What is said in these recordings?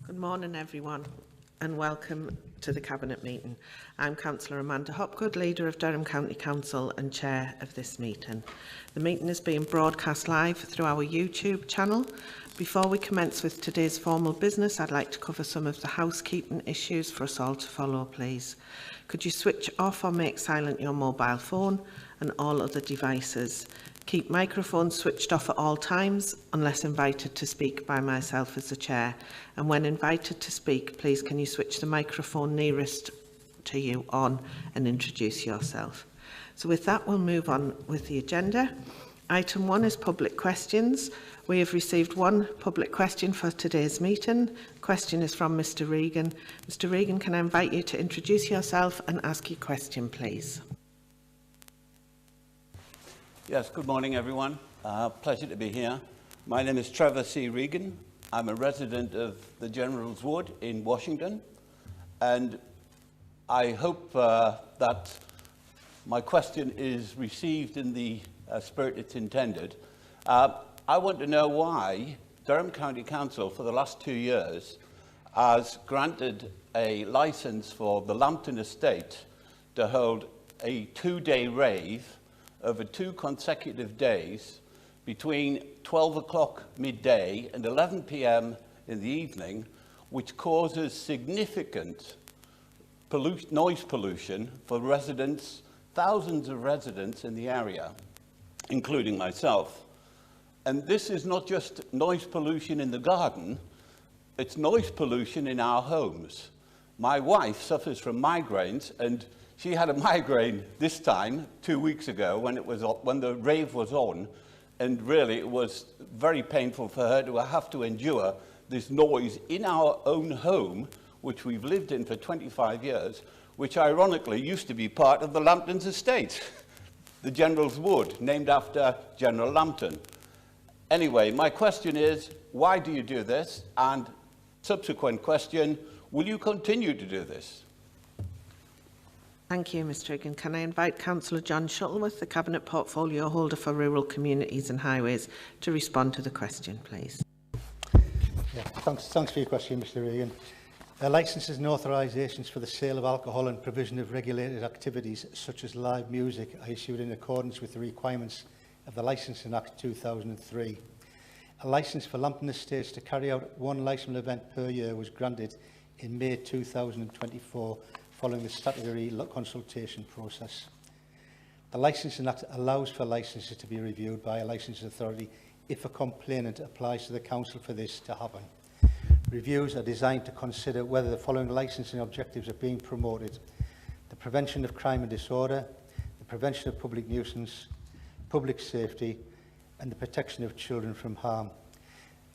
Good morning, everyone, and welcome to the Cabinet meeting. I'm Councillor Amanda Hopgood, Leader of Durham County Council and Chair of this meeting. The meeting is being broadcast live through our YouTube channel. Before we commence with today's formal business, I'd like to cover some of the housekeeping issues for us all to follow, please. Could you switch off or make silent your mobile phone and all other devices? Keep microphones switched off at all times unless invited to speak by myself as the Chair. And when invited to speak, please can you switch the microphone nearest to you on and introduce yourself. So with that, we'll move on with the agenda. Item 1 is public questions. We have received one public question for today's meeting. The question is from Mr. Regan. Mr. Regan, can I invite you to introduce yourself and ask your question, please? Yes, good morning, everyone. Pleasure to be here. My name is Trevor C. Regan. I'm a resident of the General's Wood in Washington, and I hope that my question is received in the spirit it's intended. I want to know why Durham County Council, for the last 2 years, has granted a licence for the Lambton Estate to hold a 2-day rave over 2 consecutive days between 12 o'clock midday and 11 p.m. in the evening, which causes significant noise pollution for residents, thousands of residents in the area, including myself. And this is not just noise pollution in the garden, it's noise pollution in our homes. My wife suffers from migraines, and she had a migraine this time 2 weeks ago when the rave was on, and really it was very painful for her to have to endure this noise in our own home, which we've lived in for 25 years, which ironically used to be part of the Lambton's estate, the General's Wood, named after General Lambton. Anyway, my question is, why do you do this? And subsequent question, will you continue to do this? Thank you, Mr. Regan. Can I invite Councillor John Shuttleworth, the Cabinet Portfolio Holder for Rural Communities and Highways, to respond to the question, please? Yeah, thanks for your question, Mr. Regan. Licences and authorisations for the sale of alcohol and provision of regulated activities such as live music are issued in accordance with the requirements of the Licensing Act 2003. A licence for Lambton Estates to carry out one licensable event per year was granted in May 2024 following the statutory consultation process. The Licensing Act allows for licences to be reviewed by a licensing authority if a complainant applies to the Council for this to happen. Reviews are designed to consider whether the following licensing objectives are being promoted: the prevention of crime and disorder, the prevention of public nuisance, public safety, and the protection of children from harm.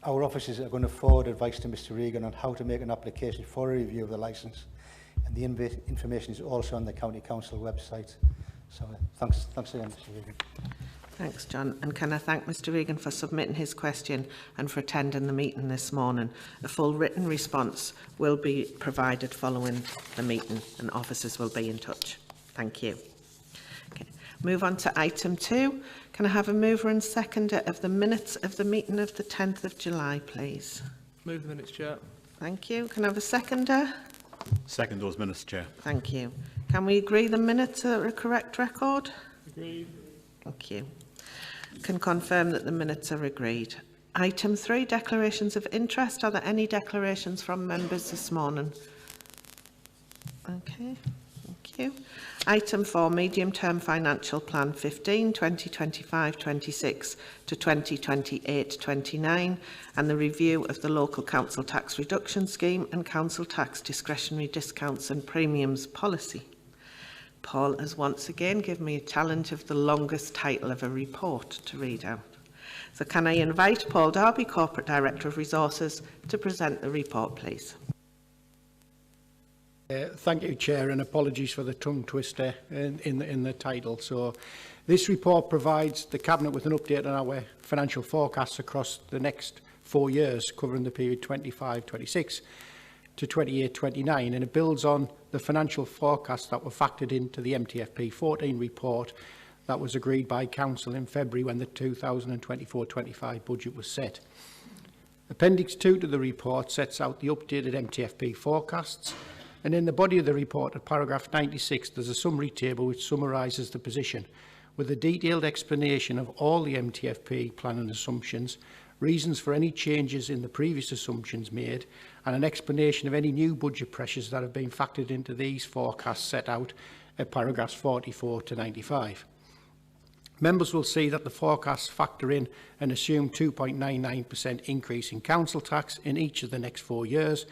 Our officers are going to forward advice to Mr. Regan on how to make an application for a review of the licence, and the information is also on the County Council website. So thanks again, Mr. Regan. Thanks, John. And can I thank Mr. Regan for submitting his question and for attending the meeting this morning. A full written response will be provided following the meeting, and officers will be in touch. Thank you. Okay. Move on to item 2. Can I have a mover and seconder of the minutes of the meeting of the 10th of July, please? Move the minutes, Chair. Thank you. Can I have a seconder? Second those minutes, Chair. Thank you. Can we agree the minutes are a correct record? Agreed. Thank you. Can confirm that the minutes are agreed. Item 3, declarations of interest. Are there any declarations from members this morning? Okay, thank you. Item 4, medium-term financial plan 15, 2025-26 to 2028-29, and the review of the local council tax reduction scheme and council tax discretionary discounts and premiums policy. Paul has once again given me a challenge of the longest title of a report to read out. So can I invite Paul Darby, Corporate Director of Resources, to present the report, please? Thank you, Chair, and apologies for the tongue twister in the title. So this report provides the Cabinet with an update on our financial forecasts across the next 4 years, covering the period 25-26 to 28-29, and it builds on the financial forecasts that were factored into the MTFP 14 report that was agreed by Council in February when the 2024-25 budget was set. Appendix 2 to the report sets out the updated MTFP forecasts, and in the body of the report at paragraph 96 there's a summary table which summarises the position, with a detailed explanation of all the MTFP planning assumptions, reasons for any changes in the previous assumptions made, and an explanation of any new budget pressures that have been factored into these forecasts set out at paragraphs 44 to 95. Members will see that the forecasts factor in an assumed 2.99% increase in council tax in each of the next 4 years,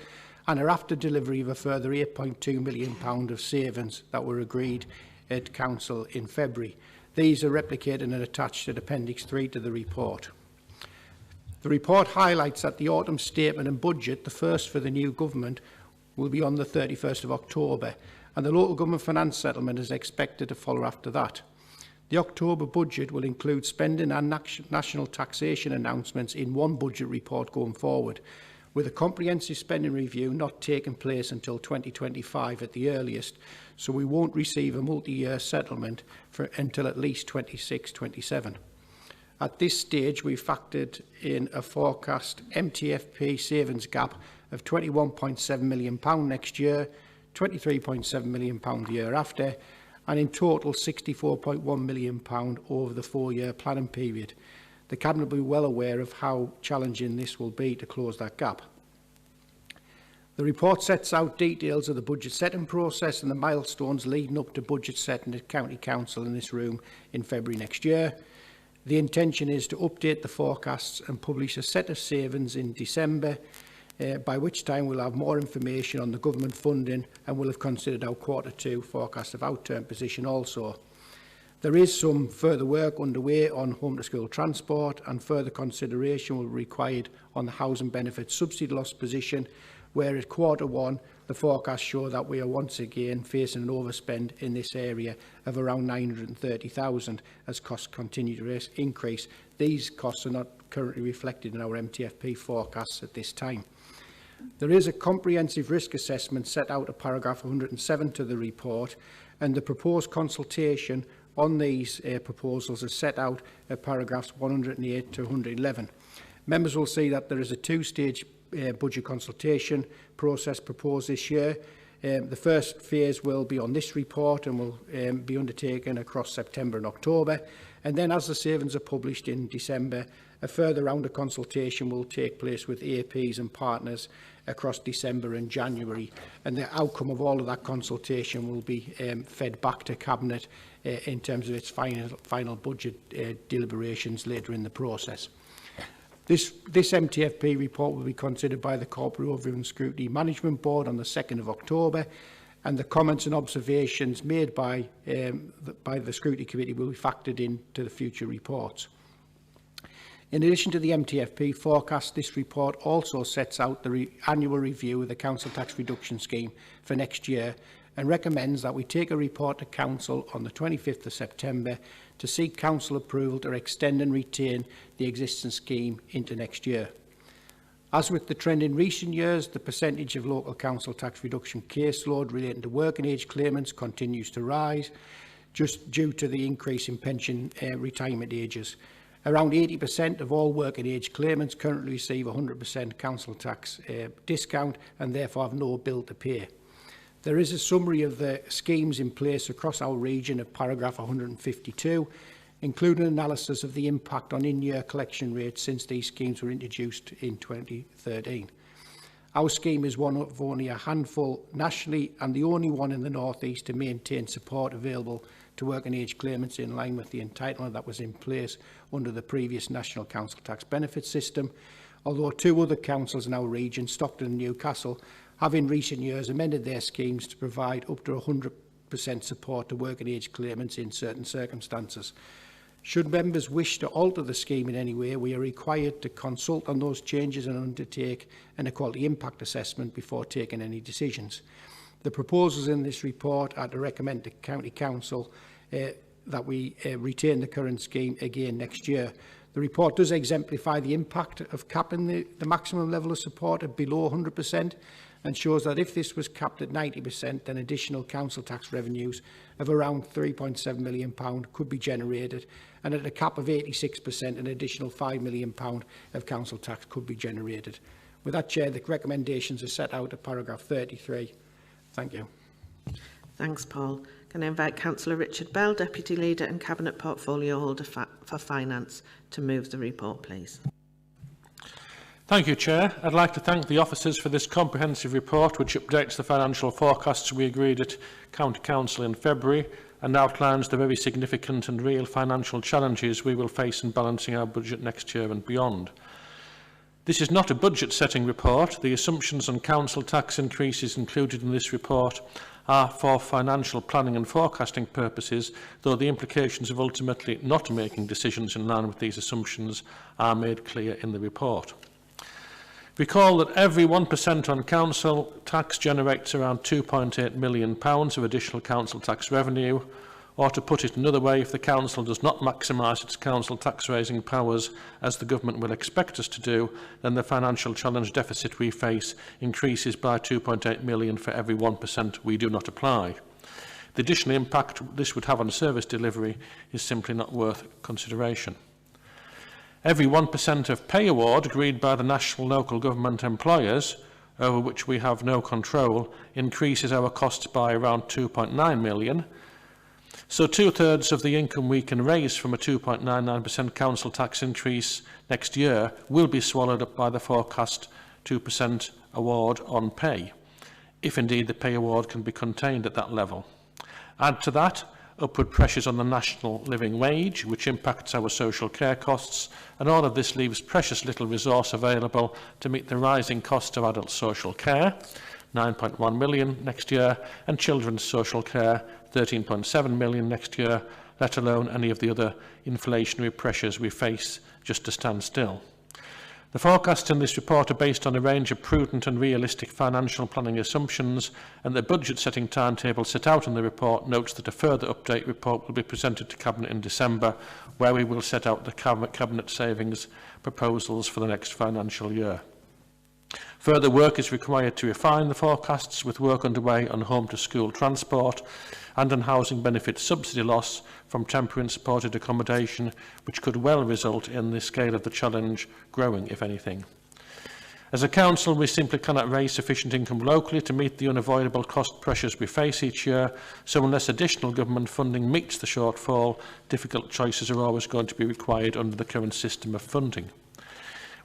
and are after delivery of a further £8.2 million of savings that were agreed at Council in February. These are replicated and attached at Appendix 3 to the report. The report highlights that the autumn statement and budget, the first for the new government, will be on the 31st of October, and the local government finance settlement is expected to follow after that. The October budget will include spending and national taxation announcements in one budget report going forward, with a comprehensive spending review not taking place until 2025 at the earliest, so we won't receive a multi-year settlement until at least 26-27. At this stage, we've factored in a forecast MTFP savings gap of £21.7 million next year, £23.7 million the year after, and in total £64.1 million over the 4-year planning period. The Cabinet will be well aware of how challenging this will be to close that gap. The report sets out details of the budget setting process and the milestones leading up to budget setting at County Council in this room in February next year. The intention is to update the forecasts and publish a set of savings in December, by which time we'll have more information on the government funding and will have considered our Q2 forecast of outturn position also. There is some further work underway on home to school transport, and further consideration will be required on the housing benefit subsidy loss position, where at Q1 the forecasts show that we are once again facing an overspend in this area of around 930,000 as costs continue to increase. These costs are not currently reflected in our MTFP forecasts at this time. There is a comprehensive risk assessment set out at paragraph 107 to the report, and the proposed consultation on these proposals is set out at paragraphs 108 to 111. Members will see that there is a two-stage budget consultation process proposed this year. The first phase will be on this report and will be undertaken across September and October, and then as the savings are published in December, a further round of consultation will take place with APs and partners across December and January, and the outcome of all of that consultation will be fed back to Cabinet in terms of its final budget deliberations later in the process. This MTFP report will be considered by the Corporate Overview and Scrutiny Management Board on the 2nd of October, and the comments and observations made by the Scrutiny Committee will be factored into the future reports. In addition to the MTFP forecast, this report also sets out the annual review of the Council Tax Reduction Scheme for next year, and recommends that we take a report to Council on the 25th of September to seek Council approval to extend and retain the existing scheme into next year. As with the trend in recent years, the percentage of local council tax reduction caseload relating to working age claimants continues to rise, just due to the increase in pension retirement ages. Around 80% of all working age claimants currently receive 100% council tax discount and therefore have no bill to pay. There is a summary of the schemes in place across our region at paragraph 152, including analysis of the impact on in-year collection rates since these schemes were introduced in 2013. Our scheme is one of only a handful nationally and the only one in the North East to maintain support available to working age claimants in line with the entitlement that was in place under the previous National Council Tax Benefit System, although two other councils in our region, Stockton and Newcastle, have in recent years amended their schemes to provide up to 100% support to working age claimants in certain circumstances. Should members wish to alter the scheme in any way, we are required to consult on those changes and undertake an equality impact assessment before taking any decisions. The proposals in this report are to recommend to County Council that we retain the current scheme again next year. The report does exemplify the impact of capping the maximum level of support at below 100%, and shows that if this was capped at 90%, then additional council tax revenues of around £3.7 million could be generated, and at a cap of 86%, an additional £5 million of council tax could be generated. With that, Chair, the recommendations are set out at paragraph 33. Thank you. Thanks, Paul. Can I invite Councillor Richard Bell, Deputy Leader and Cabinet Portfolio Holder for Finance, to move the report, please? Thank you, Chair. I'd like to thank the officers for this comprehensive report, which updates the financial forecasts we agreed at County Council in February and outlines the very significant and real financial challenges we will face in balancing our budget next year and beyond. This is not a budget-setting report. The assumptions on council tax increases included in this report are for financial planning and forecasting purposes, though the implications of ultimately not making decisions in line with these assumptions are made clear in the report. Recall that every 1% on council tax generates around £2.8 million of additional council tax revenue, or to put it another way, if the council does not maximise its council tax raising powers as the government will expect us to do, then the financial challenge deficit we face increases by £2.8 million for every 1% we do not apply. The additional impact this would have on service delivery is simply not worth consideration. Every 1% of pay award agreed by the national local government employers, over which we have no control, increases our costs by around £2.9 million. So 2/3 of the income we can raise from a 2.99% council tax increase next year will be swallowed up by the forecast 2% award on pay, if indeed the pay award can be contained at that level. Add to that upward pressures on the national living wage, which impacts our social care costs, and all of this leaves precious little resource available to meet the rising cost of adult social care, £9.1 million next year, and children's social care, £13.7 million next year, let alone any of the other inflationary pressures we face just to stand still. The forecasts in this report are based on a range of prudent and realistic financial planning assumptions, and the budget-setting timetable set out in the report notes that a further update report will be presented to Cabinet in December, where we will set out the Cabinet savings proposals for the next financial year. Further work is required to refine the forecasts, with work underway on home-to-school transport and on housing benefit subsidy loss from temporary and supported accommodation, which could well result in the scale of the challenge growing, if anything. As a council, we simply cannot raise sufficient income locally to meet the unavoidable cost pressures we face each year, so unless additional government funding meets the shortfall, difficult choices are always going to be required under the current system of funding.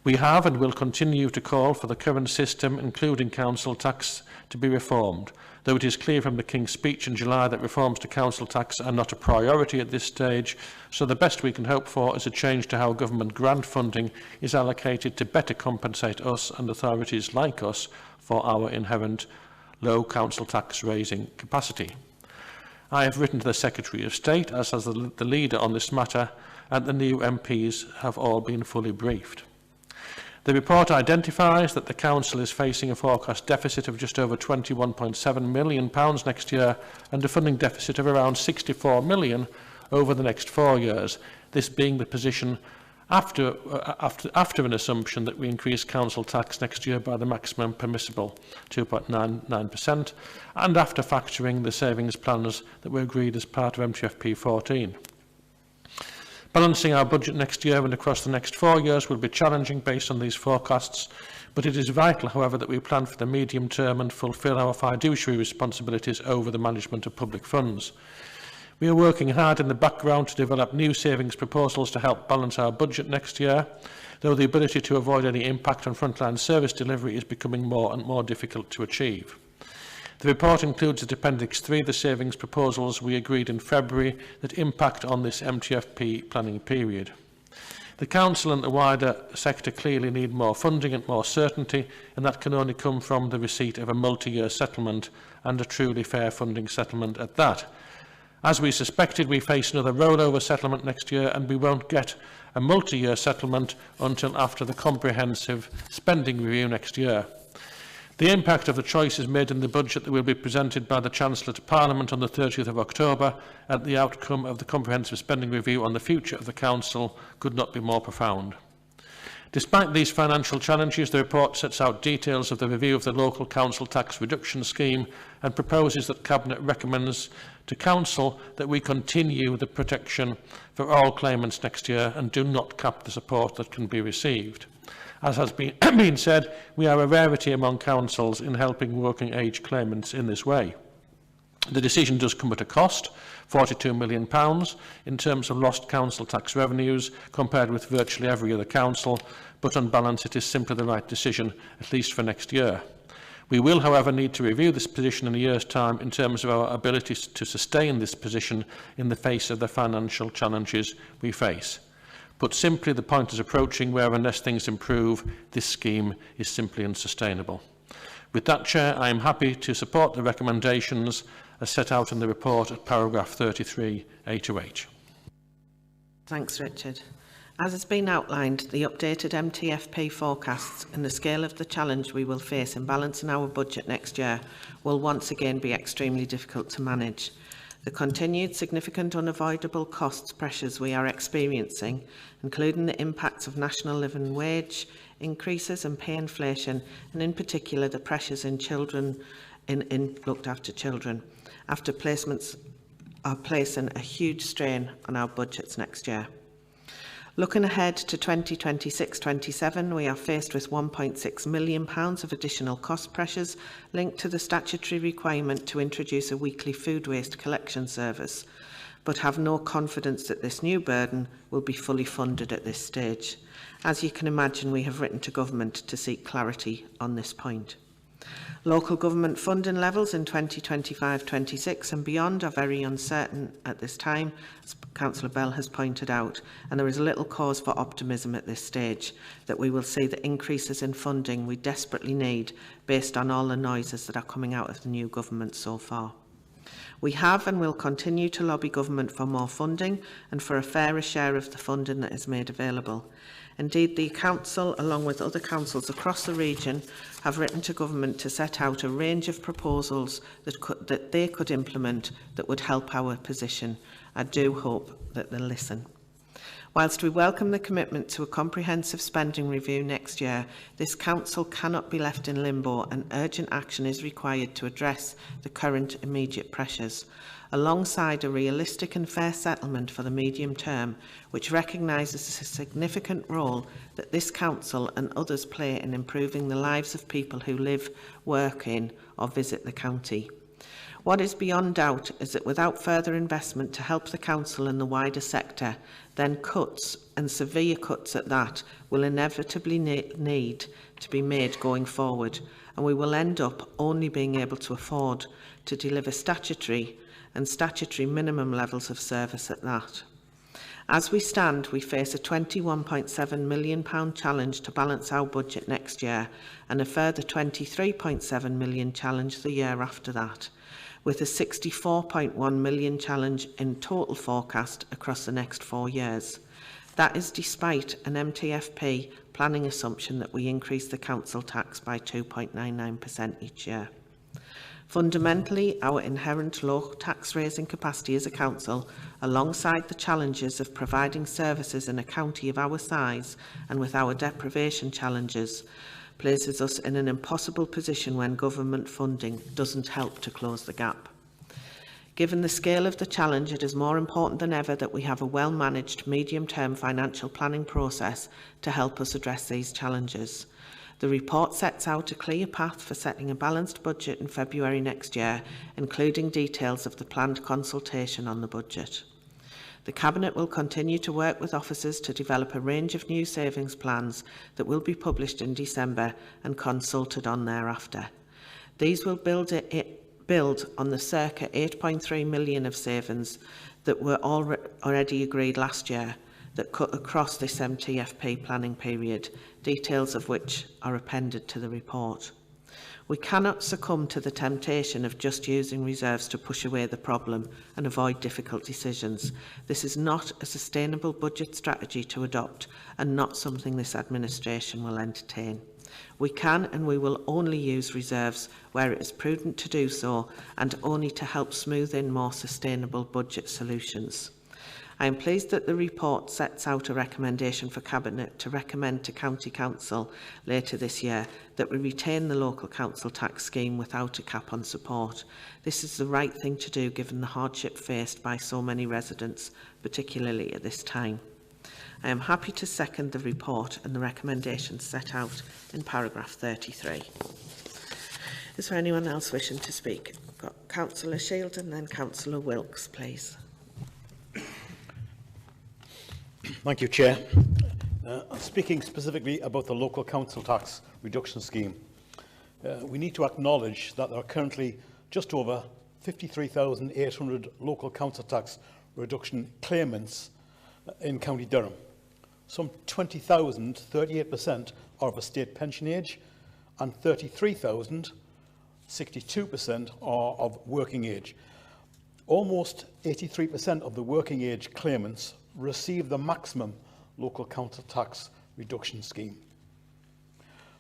We have and will continue to call for the current system, including council tax, to be reformed, though it is clear from the King's speech in July that reforms to council tax are not a priority at this stage, so the best we can hope for is a change to how government grant funding is allocated to better compensate us and authorities like us for our inherent low council tax raising capacity. I have written to the Secretary of State, as has the leader on this matter, and the new MPs have all been fully briefed. The report identifies that the Council is facing a forecast deficit of just over £21.7 million next year and a funding deficit of around £64 million over the next 4 years, this being the position after an assumption that we increase council tax next year by the maximum permissible 2.99% and after factoring the savings plans that were agreed as part of MTFP 14. Balancing our budget next year and across the next 4 years will be challenging based on these forecasts, but it is vital, however, that we plan for the medium term and fulfil our fiduciary responsibilities over the management of public funds. We are working hard in the background to develop new savings proposals to help balance our budget next year, though the ability to avoid any impact on frontline service delivery is becoming more and more difficult to achieve. The report includes at Appendix 3 the savings proposals we agreed in February that impact on this MTFP planning period. The Council and the wider sector clearly need more funding and more certainty, and that can only come from the receipt of a multi-year settlement and a truly fair funding settlement at that. As we suspected, we face another rollover settlement next year, and we won't get a multi-year settlement until after the comprehensive spending review next year. The impact of the choices made in the budget that will be presented by the Chancellor to Parliament on the 30th of October and the outcome of the comprehensive spending review on the future of the Council could not be more profound. Despite these financial challenges, the report sets out details of the review of the local council tax reduction scheme and proposes that Cabinet recommends to Council that we continue the protection for all claimants next year and do not cap the support that can be received. As has been said, we are a rarity among councils in helping working age claimants in this way. The decision does come at a cost, £42 million, in terms of lost council tax revenues compared with virtually every other council, but on balance it is simply the right decision, at least for next year. We will, however, need to review this position in a year's time in terms of our ability to sustain this position in the face of the financial challenges we face. Put simply, the point is approaching where, unless things improve, this scheme is simply unsustainable. With that, Chair, I am happy to support the recommendations as set out in the report at paragraph 33, A to H. Thanks, Richard. As has been outlined, the updated MTFP forecasts and the scale of the challenge we will face in balancing our budget next year will once again be extremely difficult to manage. The continued significant unavoidable costs pressures we are experiencing, including the impacts of national living wage increases and pay inflation, and in particular the pressures in children in looked after children, after placements are placing a huge strain on our budgets next year. Looking ahead to 2026-27, we are faced with £1.6 million of additional cost pressures linked to the statutory requirement to introduce a weekly food waste collection service, but have no confidence that this new burden will be fully funded at this stage. As you can imagine, we have written to Government to seek clarity on this point. Local government funding levels in 2025-26 and beyond are very uncertain at this time, as Councillor Bell has pointed out, and there is little cause for optimism at this stage that we will see the increases in funding we desperately need based on all the noises that are coming out of the new government so far. We have and will continue to lobby Government for more funding and for a fairer share of the funding that is made available. Indeed, the Council, along with other councils across the region, have written to Government to set out a range of proposals that they could implement that would help our position. I do hope that they'll listen. Whilst we welcome the commitment to a comprehensive spending review next year, this Council cannot be left in limbo and urgent action is required to address the current immediate pressures, alongside a realistic and fair settlement for the medium term, which recognises the significant role that this Council and others play in improving the lives of people who live, work in or visit the county. What is beyond doubt is that without further investment to help the Council and the wider sector, then cuts, and severe cuts at that, will inevitably need to be made going forward, and we will end up only being able to afford to deliver statutory minimum levels of service at that. As we stand, we face a £21.7 million challenge to balance our budget next year and a further £23.7 million challenge the year after that, with a £64.1 million challenge in total forecast across the next 4 years. That is despite an MTFP planning assumption that we increase the council tax by 2.99% each year. Fundamentally, our inherent low tax raising capacity as a council, alongside the challenges of providing services in a county of our size and with our deprivation challenges, places us in an impossible position when government funding doesn't help to close the gap. Given the scale of the challenge, it is more important than ever that we have a well-managed medium-term financial planning process to help us address these challenges. The report sets out a clear path for setting a balanced budget in February next year, including details of the planned consultation on the budget. The Cabinet will continue to work with officers to develop a range of new savings plans that will be published in December and consulted on thereafter. These will build on the circa £8.3 million of savings that were already agreed last year that cut across this MTFP planning period, details of which are appended to the report. We cannot succumb to the temptation of just using reserves to push away the problem and avoid difficult decisions. This is not a sustainable budget strategy to adopt and not something this administration will entertain. We can and we will only use reserves where it is prudent to do so and only to help smooth in more sustainable budget solutions. I am pleased that the report sets out a recommendation for Cabinet to recommend to County Council later this year that we retain the local council tax scheme without a cap on support. This is the right thing to do given the hardship faced by so many residents, particularly at this time. I am happy to second the report and the recommendations set out in paragraph 33. Is there anyone else wishing to speak? I've got Councillor Shield and then Councillor Wilkes, please. Thank you, Chair. I'm speaking specifically about the local council tax reduction scheme. We need to acknowledge that there are currently just over 53,800 local council tax reduction claimants in County Durham. Some 20,000, 38%, are of a state pension age, and 33,000, 62%, are of working age. Almost 83% of the working age claimants receive the maximum local council tax reduction scheme.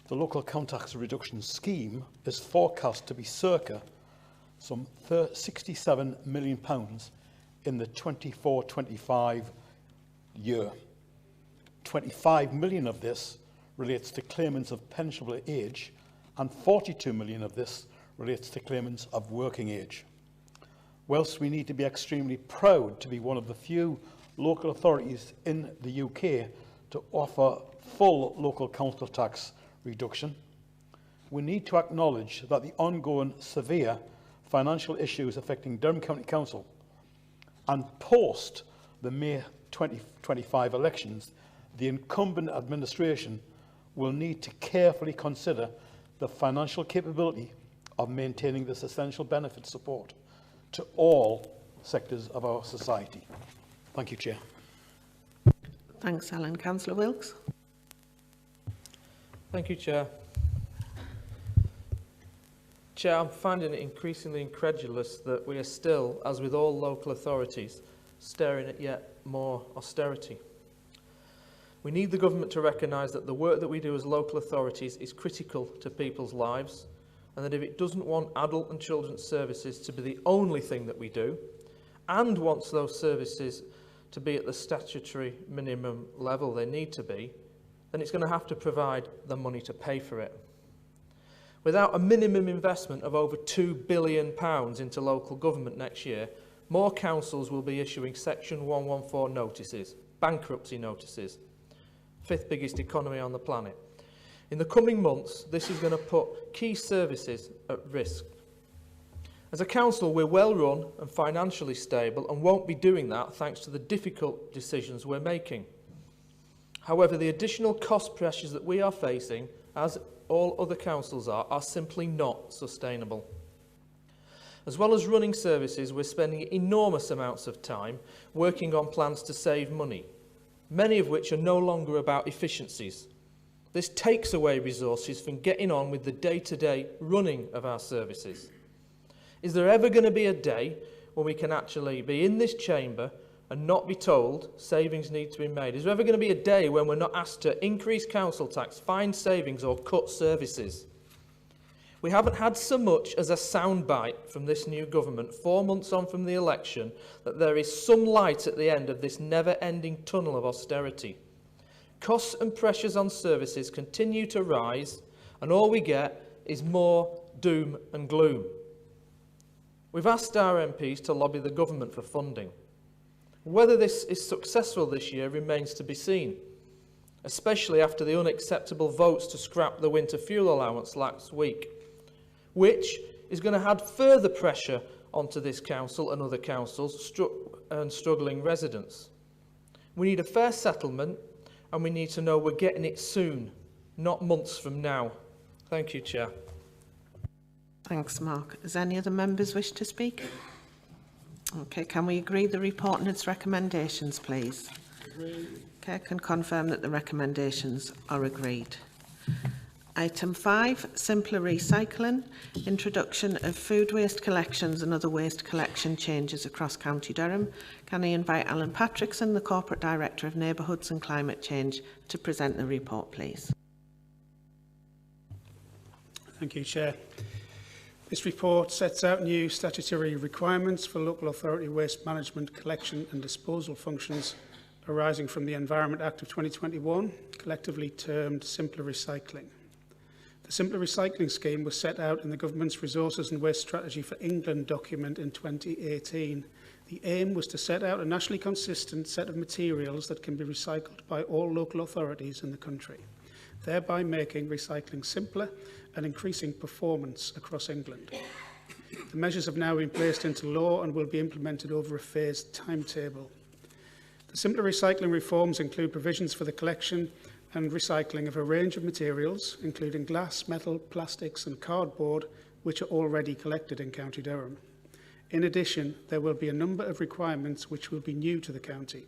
The local council tax reduction scheme is forecast to be circa some £67 million in the 24-25 year. 25 million of this relates to claimants of pensionable age, and 42 million of this relates to claimants of working age. Whilst we need to be extremely proud to be one of the few local authorities in the UK to offer full local council tax reduction, we need to acknowledge that the ongoing severe financial issues affecting Durham County Council and post the May 2025 elections, the incumbent administration will need to carefully consider the financial capability of maintaining this essential benefit support to all sectors of our society. Thank you, Chair. Thanks, Alan. Councillor Wilkes. Thank you, Chair. Chair, I'm finding it increasingly incredulous that we are still, as with all local authorities, staring at yet more austerity. We need the government to recognise that the work that we do as local authorities is critical to people's lives, and that if it doesn't want adult and children's services to be the only thing that we do, and wants those services to be at the statutory minimum level they need to be, then it's going to have to provide the money to pay for it. Without a minimum investment of over £2 billion into local government next year, more councils will be issuing Section 114 notices, bankruptcy notices, fifth biggest economy on the planet. In the coming months, this is going to put key services at risk. As a council, we're well run and financially stable and won't be doing that thanks to the difficult decisions we're making. However, the additional cost pressures that we are facing, as all other councils are simply not sustainable. As well as running services, we're spending enormous amounts of time working on plans to save money, many of which are no longer about efficiencies. This takes away resources from getting on with the day-to-day running of our services. Is there ever going to be a day when we can actually be in this chamber and not be told savings need to be made? Is there ever going to be a day when we're not asked to increase council tax, find savings or cut services? We haven't had so much as a soundbite from this new government 4 months on from the election that there is some light at the end of this never-ending tunnel of austerity. Costs and pressures on services continue to rise, and all we get is more doom and gloom. We've asked our MPs to lobby the government for funding. Whether this is successful this year remains to be seen, especially after the unacceptable votes to scrap the winter fuel allowance last week, which is going to add further pressure onto this council and other councils and struggling residents. We need a fair settlement, and we need to know we're getting it soon, not months from now. Thank you, Chair. Thanks, Mark. Does any other members wish to speak? Okay, can we agree the report and its recommendations, please? Agreed. Okay, I can confirm that the recommendations are agreed. Item 5, simpler recycling, introduction of food waste collections and other waste collection changes across County Durham. Can I invite Alan Patrickson, the Corporate Director of Neighbourhoods and Climate Change, to present the report, please? Thank you, Chair. This report sets out new statutory requirements for local authority waste management, collection and disposal functions arising from the Environment Act of 2021, collectively termed Simpler Recycling. The Simpler Recycling scheme was set out in the Government's Resources and Waste Strategy for England document in 2018. The aim was to set out a nationally consistent set of materials that can be recycled by all local authorities in the country, thereby making recycling simpler and increasing performance across England. The measures have now been placed into law and will be implemented over a phased timetable. The Simpler Recycling reforms include provisions for the collection and recycling of a range of materials, including glass, metal, plastics and cardboard, which are already collected in County Durham. In addition, there will be a number of requirements which will be new to the county.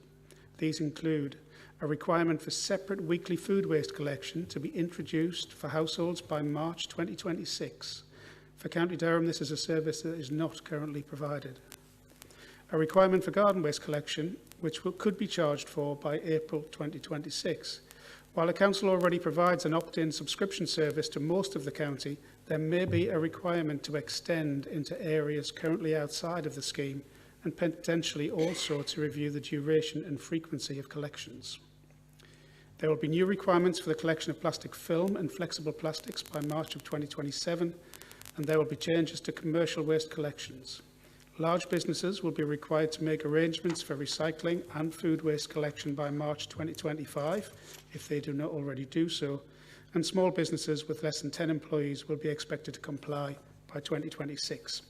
These include a requirement for separate weekly food waste collection to be introduced for households by March 2026. For County Durham, this is a service that is not currently provided. A requirement for garden waste collection, which could be charged for by April 2026. While the council already provides an opt-in subscription service to most of the county, there may be a requirement to extend into areas currently outside of the scheme and potentially also to review the duration and frequency of collections. There will be new requirements for the collection of plastic film and flexible plastics by March of 2027, and there will be changes to commercial waste collections. Large businesses will be required to make arrangements for recycling and food waste collection by March 2025, if they do not already do so, and small businesses with less than 10 employees will be expected to comply by 2026.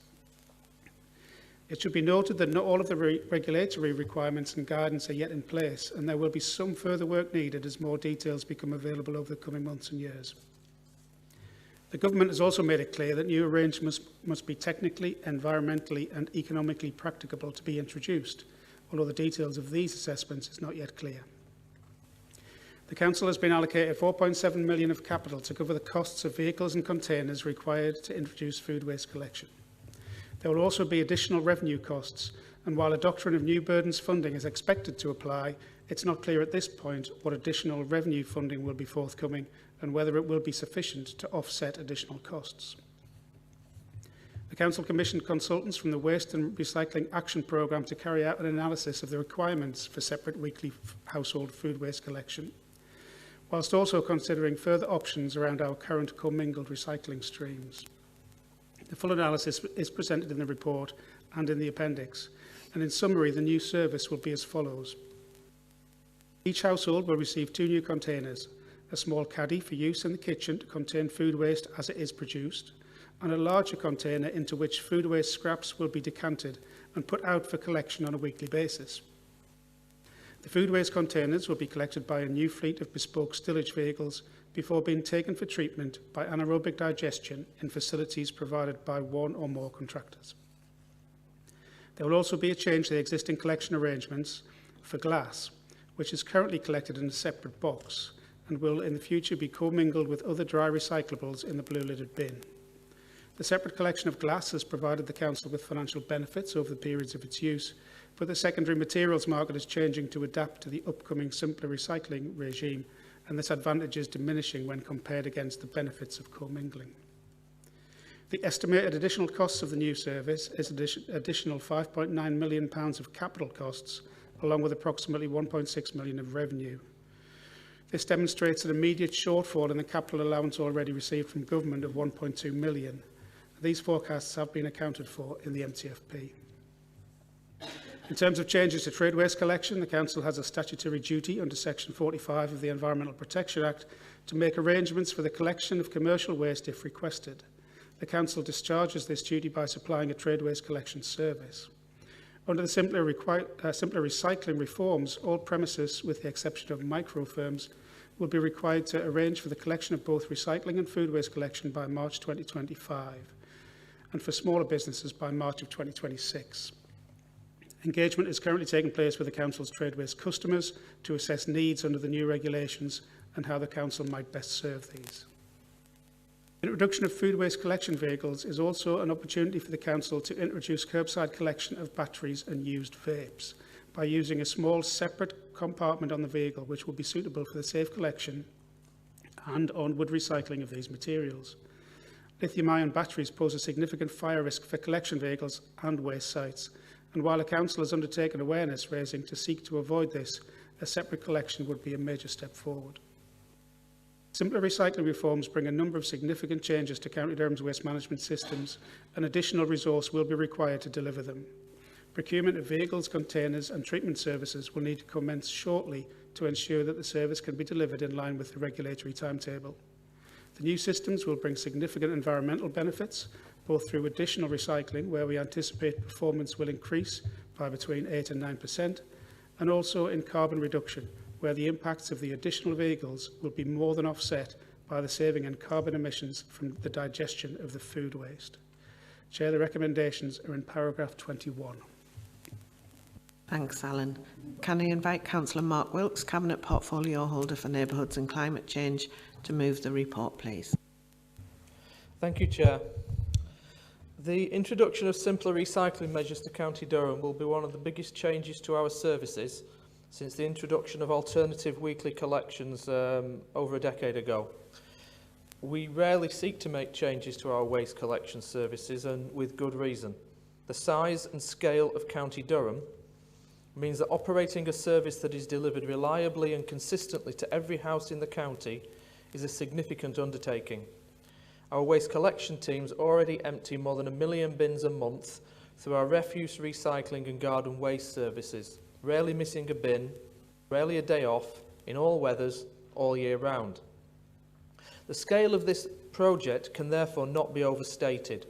It should be noted that not all of the regulatory requirements and guidance are yet in place, and there will be some further work needed as more details become available over the coming months and years. The Government has also made it clear that new arrangements must be technically, environmentally and economically practicable to be introduced, although the details of these assessments is not yet clear. The Council has been allocated £4.7 million of capital to cover the costs of vehicles and containers required to introduce food waste collection. There will also be additional revenue costs, and while a doctrine of new burdens funding is expected to apply, it's not clear at this point what additional revenue funding will be forthcoming and whether it will be sufficient to offset additional costs. The Council commissioned consultants from the Waste and Recycling Action Programme to carry out an analysis of the requirements for separate weekly household food waste collection, whilst also considering further options around our current commingled recycling streams. The full analysis is presented in the report and in the appendix, and in summary, the new service will be as follows. Each household will receive 2 new containers, a small caddy for use in the kitchen to contain food waste as it is produced, and a larger container into which food waste scraps will be decanted and put out for collection on a weekly basis. The food waste containers will be collected by a new fleet of bespoke stillage vehicles before being taken for treatment by anaerobic digestion in facilities provided by 1 or more contractors. There will also be a change to the existing collection arrangements for glass, which is currently collected in a separate box and will in the future be commingled with other dry recyclables in the blue-lidded bin. The separate collection of glass has provided the Council with financial benefits over the periods of its use, but the secondary materials market is changing to adapt to the upcoming simpler recycling regime, and this advantage is diminishing when compared against the benefits of commingling. The estimated additional costs of the new service is additional £5.9 million of capital costs, along with approximately £1.6 million of revenue. This demonstrates an immediate shortfall in the capital allowance already received from government of £1.2 million. These forecasts have been accounted for in the MTFP. In terms of changes to trade waste collection, the Council has a statutory duty under Section 45 of the Environmental Protection Act to make arrangements for the collection of commercial waste if requested. The Council discharges this duty by supplying a trade waste collection service. Under the simpler recycling reforms, all premises, with the exception of micro firms, will be required to arrange for the collection of both recycling and food waste collection by March 2025, and for smaller businesses by March of 2026. Engagement is currently taking place with the Council's trade waste customers to assess needs under the new regulations and how the Council might best serve these. The introduction of food waste collection vehicles is also an opportunity for the Council to introduce curbside collection of batteries and used vapes by using a small separate compartment on the vehicle which will be suitable for the safe collection and onward recycling of these materials. Lithium-ion batteries pose a significant fire risk for collection vehicles and waste sites, and while the Council has undertaken awareness raising to seek to avoid this, a separate collection would be a major step forward. Simpler recycling reforms bring a number of significant changes to County Durham's waste management systems, and additional resource will be required to deliver them. Procurement of vehicles, containers and treatment services will need to commence shortly to ensure that the service can be delivered in line with the regulatory timetable. The new systems will bring significant environmental benefits, both through additional recycling, where we anticipate performance will increase by between 8 and 9%, and also in carbon reduction, where the impacts of the additional vehicles will be more than offset by the saving in carbon emissions from the digestion of the food waste. Chair, the recommendations are in paragraph 21. Thanks, Alan. Can I invite Councillor Mark Wilkes, Cabinet Portfolio Holder for Neighbourhoods and Climate Change, to move the report, please? Thank you, Chair. The introduction of simpler recycling measures to County Durham will be one of the biggest changes to our services since the introduction of alternative weekly collections over a decade ago. We rarely seek to make changes to our waste collection services, and with good reason. The size and scale of County Durham means that operating a service that is delivered reliably and consistently to every house in the county is a significant undertaking. Our waste collection teams already empty more than 1 million bins a month through our refuse, recycling and garden waste services, rarely missing a bin, rarely a day off, in all weathers, all year round. The scale of this project can therefore not be overstated.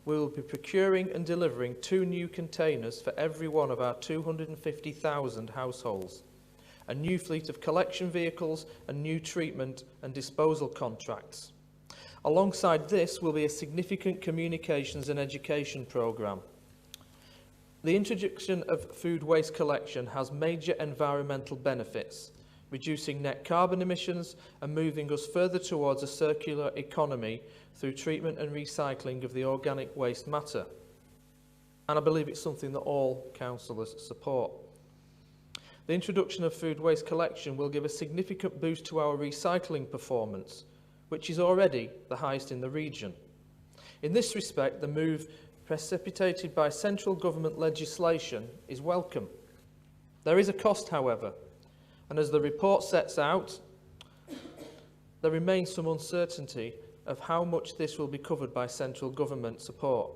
We will be procuring and delivering 2 new containers for every one of our 250,000 households, a new fleet of collection vehicles and new treatment and disposal contracts. Alongside this will be a significant communications and education programme. The introduction of food waste collection has major environmental benefits, reducing net carbon emissions and moving us further towards a circular economy through treatment and recycling of the organic waste matter. And I believe it's something that all councillors support. The introduction of food waste collection will give a significant boost to our recycling performance, which is already the highest in the region. In this respect, the move precipitated by central government legislation is welcome. There is a cost, however, and as the report sets out, there remains some uncertainty of how much this will be covered by central government support.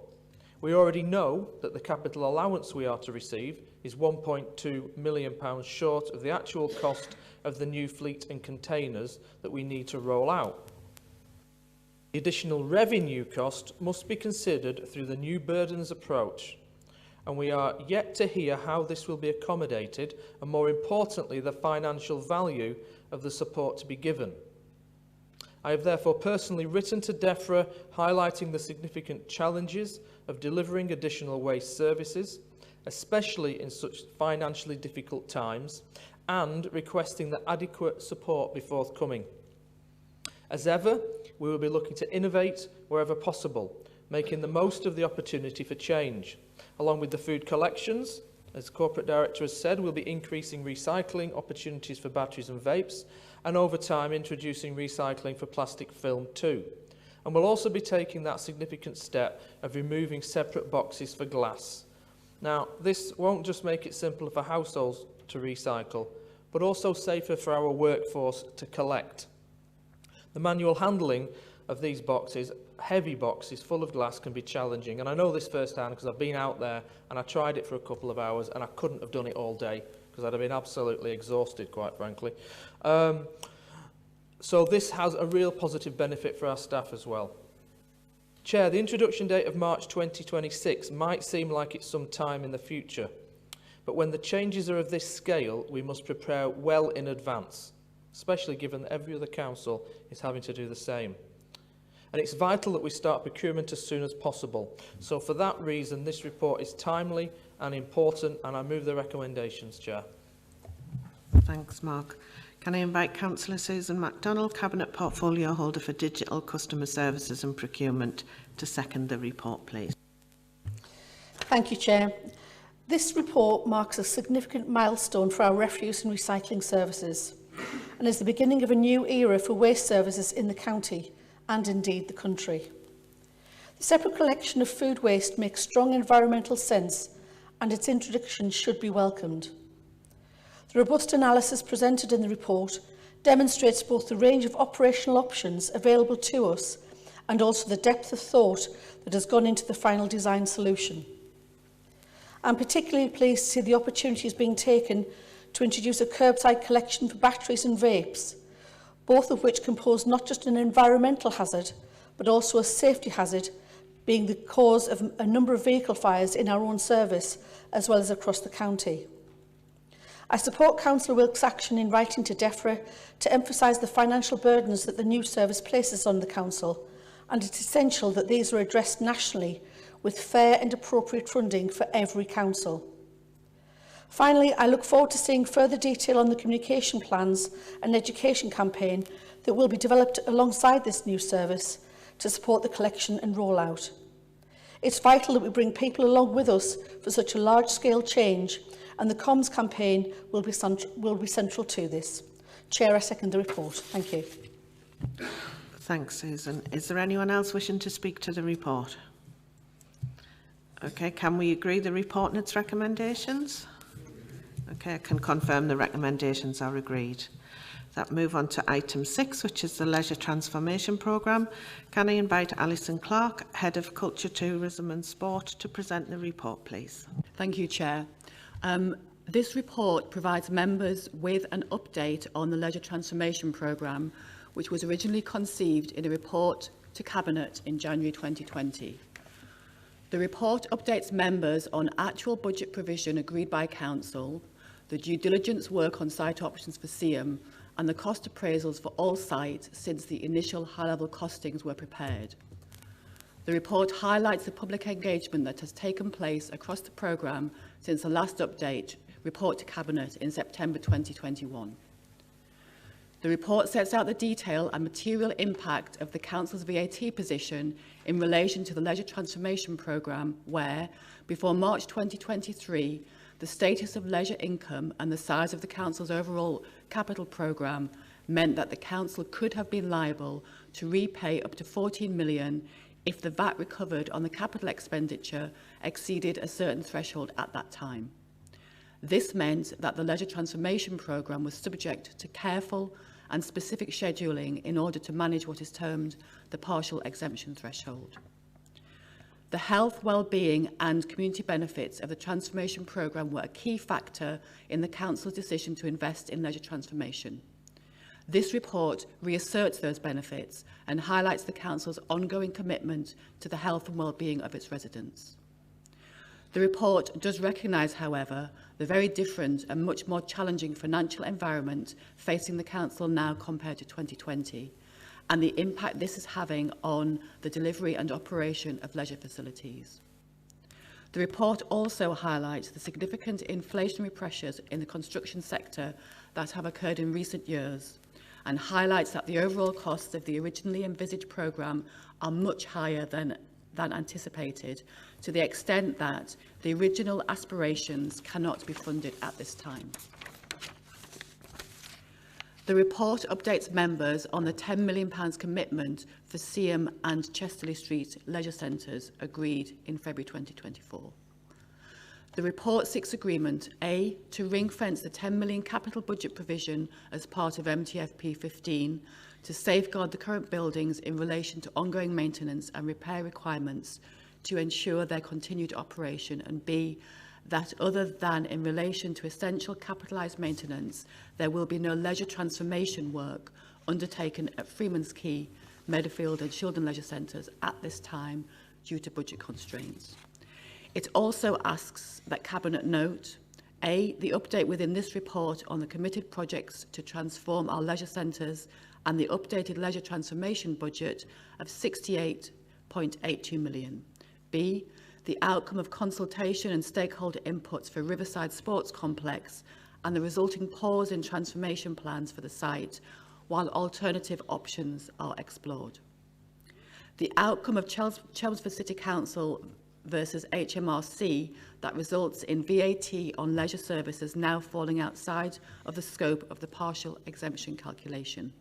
We already know that the capital allowance we are to receive is £1.2 million short of the actual cost of the new fleet and containers that we need to roll out. The additional revenue cost must be considered through the new burdens approach, and we are yet to hear how this will be accommodated and, more importantly, the financial value of the support to be given. I have therefore personally written to DEFRA highlighting the significant challenges of delivering additional waste services, especially in such financially difficult times, and requesting that adequate support be forthcoming. As ever, we will be looking to innovate wherever possible, making the most of the opportunity for change. Along with the food collections, as Corporate Director has said, we'll be increasing recycling opportunities for batteries and vapes, and over time introducing recycling for plastic film too. And we'll also be taking that significant step of removing separate boxes for glass. Now, this won't just make it simpler for households to recycle, but also safer for our workforce to collect. The manual handling of these boxes, heavy boxes full of glass, can be challenging, and I know this firsthand because I've been out there and I tried it for a couple of hours and I couldn't have done it all day because I'd have been absolutely exhausted, quite frankly. So this has a real positive benefit for our staff as well. Chair, the introduction date of March 2026 might seem like it's some time in the future, but when the changes are of this scale, we must prepare well in advance, especially given that every other council is having to do the same. And it's vital that we start procurement as soon as possible. So for that reason, this report is timely and important, and I move the recommendations, Chair. Thanks, Mark. Can I invite Councillor Susan MacDonald, Cabinet Portfolio Holder for Digital Customer Services and Procurement, to second the report, please? Thank you, Chair. This report marks a significant milestone for our refuse and recycling services, and is the beginning of a new era for waste services in the county and indeed the country. Separate collection of food waste makes strong environmental sense, and its introduction should be welcomed. The robust analysis presented in the report demonstrates both the range of operational options available to us and also the depth of thought that has gone into the final design solution. I'm particularly pleased to see the opportunities being taken to introduce a curbside collection for batteries and vapes, both of which can pose not just an environmental hazard, but also a safety hazard, being the cause of a number of vehicle fires in our own service, as well as across the county. I support Councillor Wilkes' action in writing to DEFRA to emphasise the financial burdens that the new service places on the Council, and it's essential that these are addressed nationally with fair and appropriate funding for every council. Finally, I look forward to seeing further detail on the communication plans and education campaign that will be developed alongside this new service to support the collection and rollout. It's vital that we bring people along with us for such a large-scale change, and the comms campaign will be central to this. Chair, I second the report. Thank you. Thanks, Susan. Is there anyone else wishing to speak to the report? Okay, can we agree the report and its recommendations? Okay, I can confirm the recommendations are agreed. That move on to item 6, which is the Leisure Transformation Programme. Can I invite Alison Clark, Head of Culture, Tourism and Sport, to present the report, please? Thank you, Chair. This report provides members with an update on the Leisure Transformation Programme, which was originally conceived in a report to Cabinet in January 2020. The report updates members on actual budget provision agreed by Council, the due diligence work on site options for SEAM, and the cost appraisals for all sites since the initial high-level costings were prepared. The report highlights the public engagement that has taken place across the programme since the last update report to Cabinet in September 2021. The report sets out the detail and material impact of the Council's VAT position in relation to the Leisure Transformation Programme, where, before March 2023, the status of leisure income and the size of the Council's overall capital programme meant that the Council could have been liable to repay up to 14 million if the VAT recovered on the capital expenditure exceeded a certain threshold at that time. This meant that the Leisure Transformation Programme was subject to careful and specific scheduling in order to manage what is termed the partial exemption threshold. The health, well-being and community benefits of the transformation programme were a key factor in the Council's decision to invest in leisure transformation. This report reasserts those benefits and highlights the Council's ongoing commitment to the health and well-being of its residents. The report does recognise, however, the very different and much more challenging financial environment facing the Council now compared to 2020, and the impact this is having on the delivery and operation of leisure facilities. The report also highlights the significant inflationary pressures in the construction sector that have occurred in recent years, and highlights that the overall costs of the originally envisaged programme are much higher than anticipated, to the extent that the original aspirations cannot be funded at this time. The report updates members on the £10 million commitment for Seaham and Chesterley Street leisure centres agreed in February 2024. The report seeks agreement, A, to ring-fence the £10 million capital budget provision as part of MTFP 15 to safeguard the current buildings in relation to ongoing maintenance and repair requirements to ensure their continued operation, and B, that other than in relation to essential capitalised maintenance, there will be no leisure transformation work undertaken at Freeman's Quay, Meadowfield and Shildon leisure centres at this time due to budget constraints. It also asks that Cabinet note, A, the update within this report on the committed projects to transform our leisure centres and the updated leisure transformation budget of 68.82 million. B, the outcome of consultation and stakeholder inputs for Riverside Sports Complex and the resulting pause in transformation plans for the site, while alternative options are explored. The outcome of Chelmsford City Council versus HMRC that results in VAT on leisure services now falling outside of the scope of the partial exemption calculation.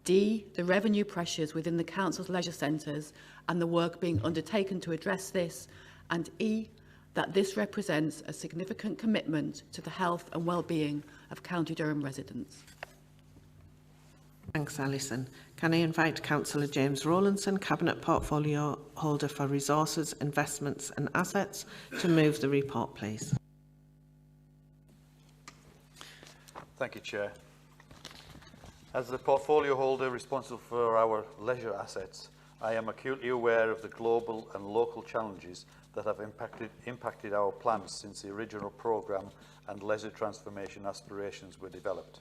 D, the revenue pressures within the council's leisure centres and the work being undertaken to address this, and E, that this represents a significant commitment to the health and well-being of County Durham residents. Thanks, Alison. Can I invite Councillor James Rowlandson, Cabinet Portfolio Holder for Resources, Investments and Assets, to move the report, please? Thank you, Chair. As the portfolio holder responsible for our leisure assets, I am acutely aware of the global and local challenges that have impacted our plans since the original programme and leisure transformation aspirations were developed.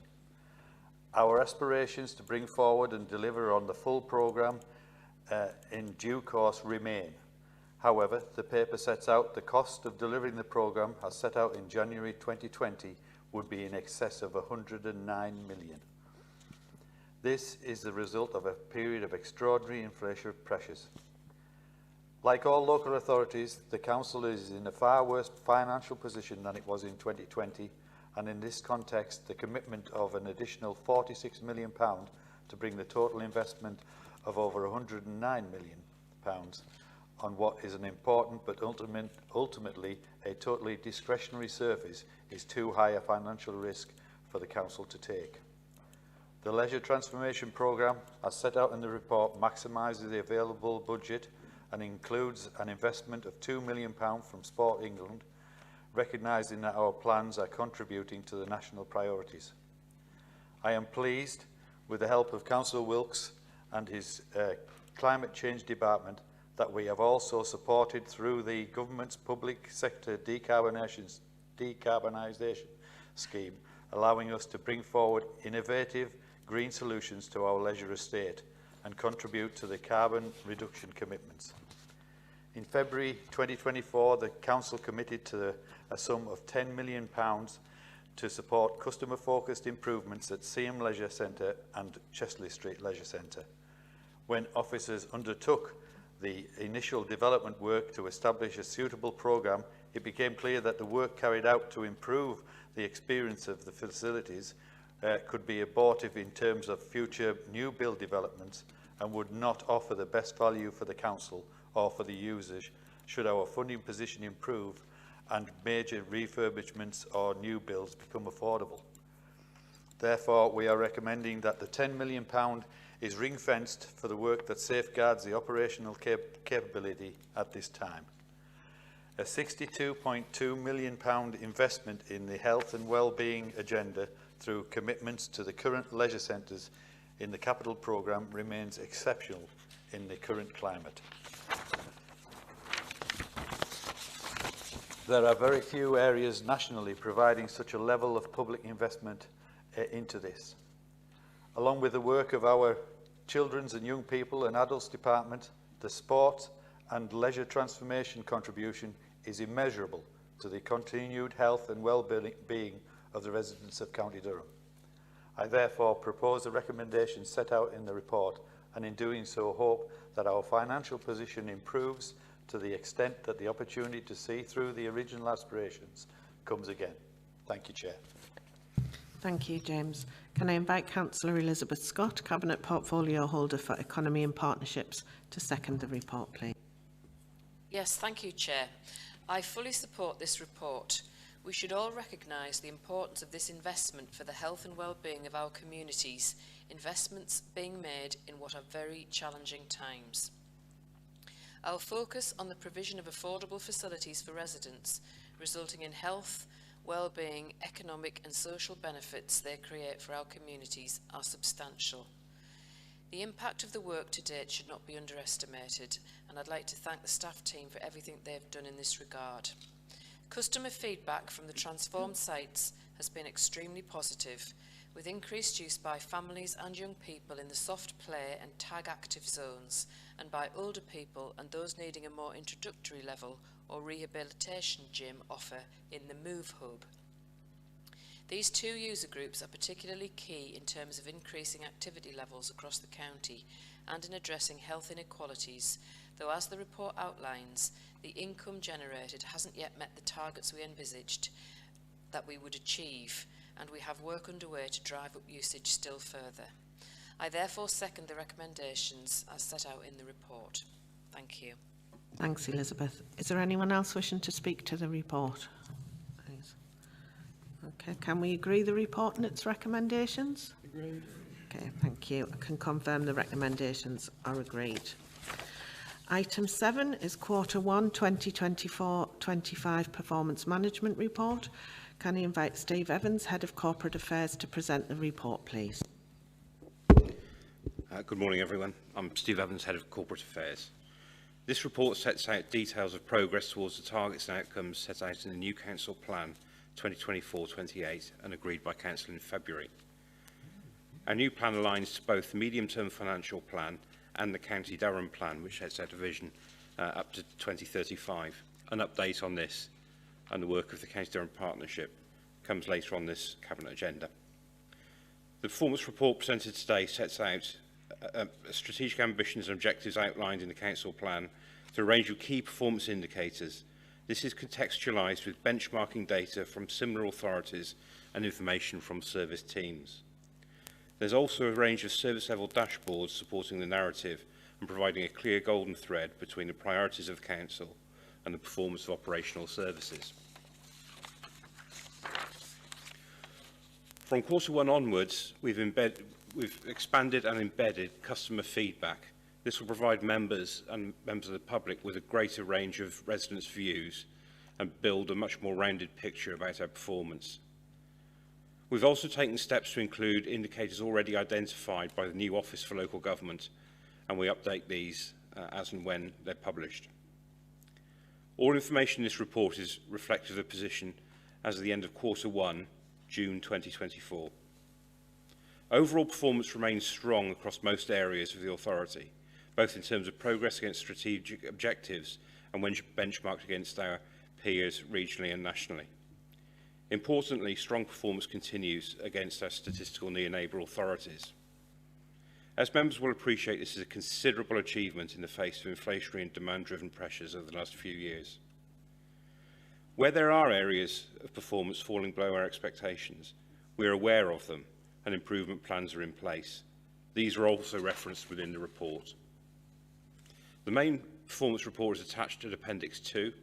Our aspirations to bring forward and deliver on the full programme in due course remain. However, the paper sets out the cost of delivering the programme as set out in January 2020 would be in excess of 109 million. This is the result of a period of extraordinary inflationary pressures. Like all local authorities, the Council is in a far worse financial position than it was in 2020, and in this context, the commitment of an additional £46 million to bring the total investment of over £109 million on what is an important but ultimately a totally discretionary service is too high a financial risk for the Council to take. The Leisure Transformation Programme, as set out in the report, maximises the available budget and includes an investment of £2 million from Sport England, recognising that our plans are contributing to the national priorities. I am pleased, with the help of Councillor Wilkes and his Climate Change Department, that we have also supported through the Government's Public Sector Decarbonisation Scheme, allowing us to bring forward innovative green solutions to our leisure estate and contribute to the carbon reduction commitments. In February 2024, the Council committed to a sum of £10 million to support customer-focused improvements at Seaham Leisure Centre and Chesley Street Leisure Centre. When officers undertook the initial development work to establish a suitable programme, it became clear that the work carried out to improve the experience of the facilities could be abortive in terms of future new build developments and would not offer the best value for the Council or for the users should our funding position improve and major refurbishments or new builds become affordable. Therefore, we are recommending that the £10 million is ring-fenced for the work that safeguards the operational capability at this time. A £62.2 million investment in the health and well-being agenda through commitments to the current leisure centres in the capital programme remains exceptional in the current climate. There are very few areas nationally providing such a level of public investment into this. Along with the work of our Children's and Young People and Adults Department, the sport and leisure transformation contribution is immeasurable to the continued health and well-being of the residents of County Durham. I therefore propose the recommendations set out in the report, and in doing so hope that our financial position improves to the extent that the opportunity to see through the original aspirations comes again. Thank you, Chair. Thank you, James. Can I invite Councillor Elizabeth Scott, Cabinet Portfolio Holder for Economy and Partnerships, to second the report, please? Yes, thank you, Chair. I fully support this report. We should all recognise the importance of this investment for the health and well-being of our communities, investments being made in what are very challenging times. Our focus on the provision of affordable facilities for residents, resulting in health, well-being, economic and social benefits they create for our communities, are substantial. The impact of the work to date should not be underestimated, and I'd like to thank the staff team for everything they've done in this regard. Customer feedback from the transformed sites has been extremely positive, with increased use by families and young people in the soft play and tag active zones, and by older people and those needing a more introductory level or rehabilitation gym offer in the Move Hub. These two user groups are particularly key in terms of increasing activity levels across the county and in addressing health inequalities, though as the report outlines, the income generated hasn't yet met the targets we envisaged that we would achieve, and we have work underway to drive up usage still further. I therefore second the recommendations as set out in the report. Thank you. Thanks, Elizabeth. Is there anyone else wishing to speak to the report? Please. Okay, can we agree the report and its recommendations? Agreed. Okay, thank you. I can confirm the recommendations are agreed. Item 7 is Q1 2024-25 Performance Management Report. Can I invite Steve Evans, Head of Corporate Affairs, to present the report, please? Good morning, everyone. I'm Steve Evans, Head of Corporate Affairs. This report sets out details of progress towards the targets and outcomes set out in the new Council Plan 2024-28 and agreed by Council in February. Our new plan aligns to both the medium-term financial plan and the County Durham plan, which sets out a vision up to 2035. An update on this and the work of the County Durham Partnership comes later on this Cabinet agenda. The performance report presented today sets out strategic ambitions and objectives outlined in the Council Plan through a range of key performance indicators. This is contextualised with benchmarking data from similar authorities and information from service teams. There's also a range of service-level dashboards supporting the narrative and providing a clear golden thread between the priorities of Council and the performance of operational services. From Q1 onwards, we've expanded and embedded customer feedback. This will provide members and members of the public with a greater range of residents' views and build a much more rounded picture about our performance. We've also taken steps to include indicators already identified by the new Office for Local Government, and we update these as and when they're published. All information in this report is reflective of the position as of the end of Q1, June 2024. Overall performance remains strong across most areas of the authority, both in terms of progress against strategic objectives and when benchmarked against our peers regionally and nationally. Importantly, strong performance continues against our statistical near-neighbour authorities. As members will appreciate, this is a considerable achievement in the face of inflationary and demand-driven pressures over the last few years. Where there are areas of performance falling below our expectations, we are aware of them and improvement plans are in place. These are also referenced within the report. The main performance report is attached to Appendix 2,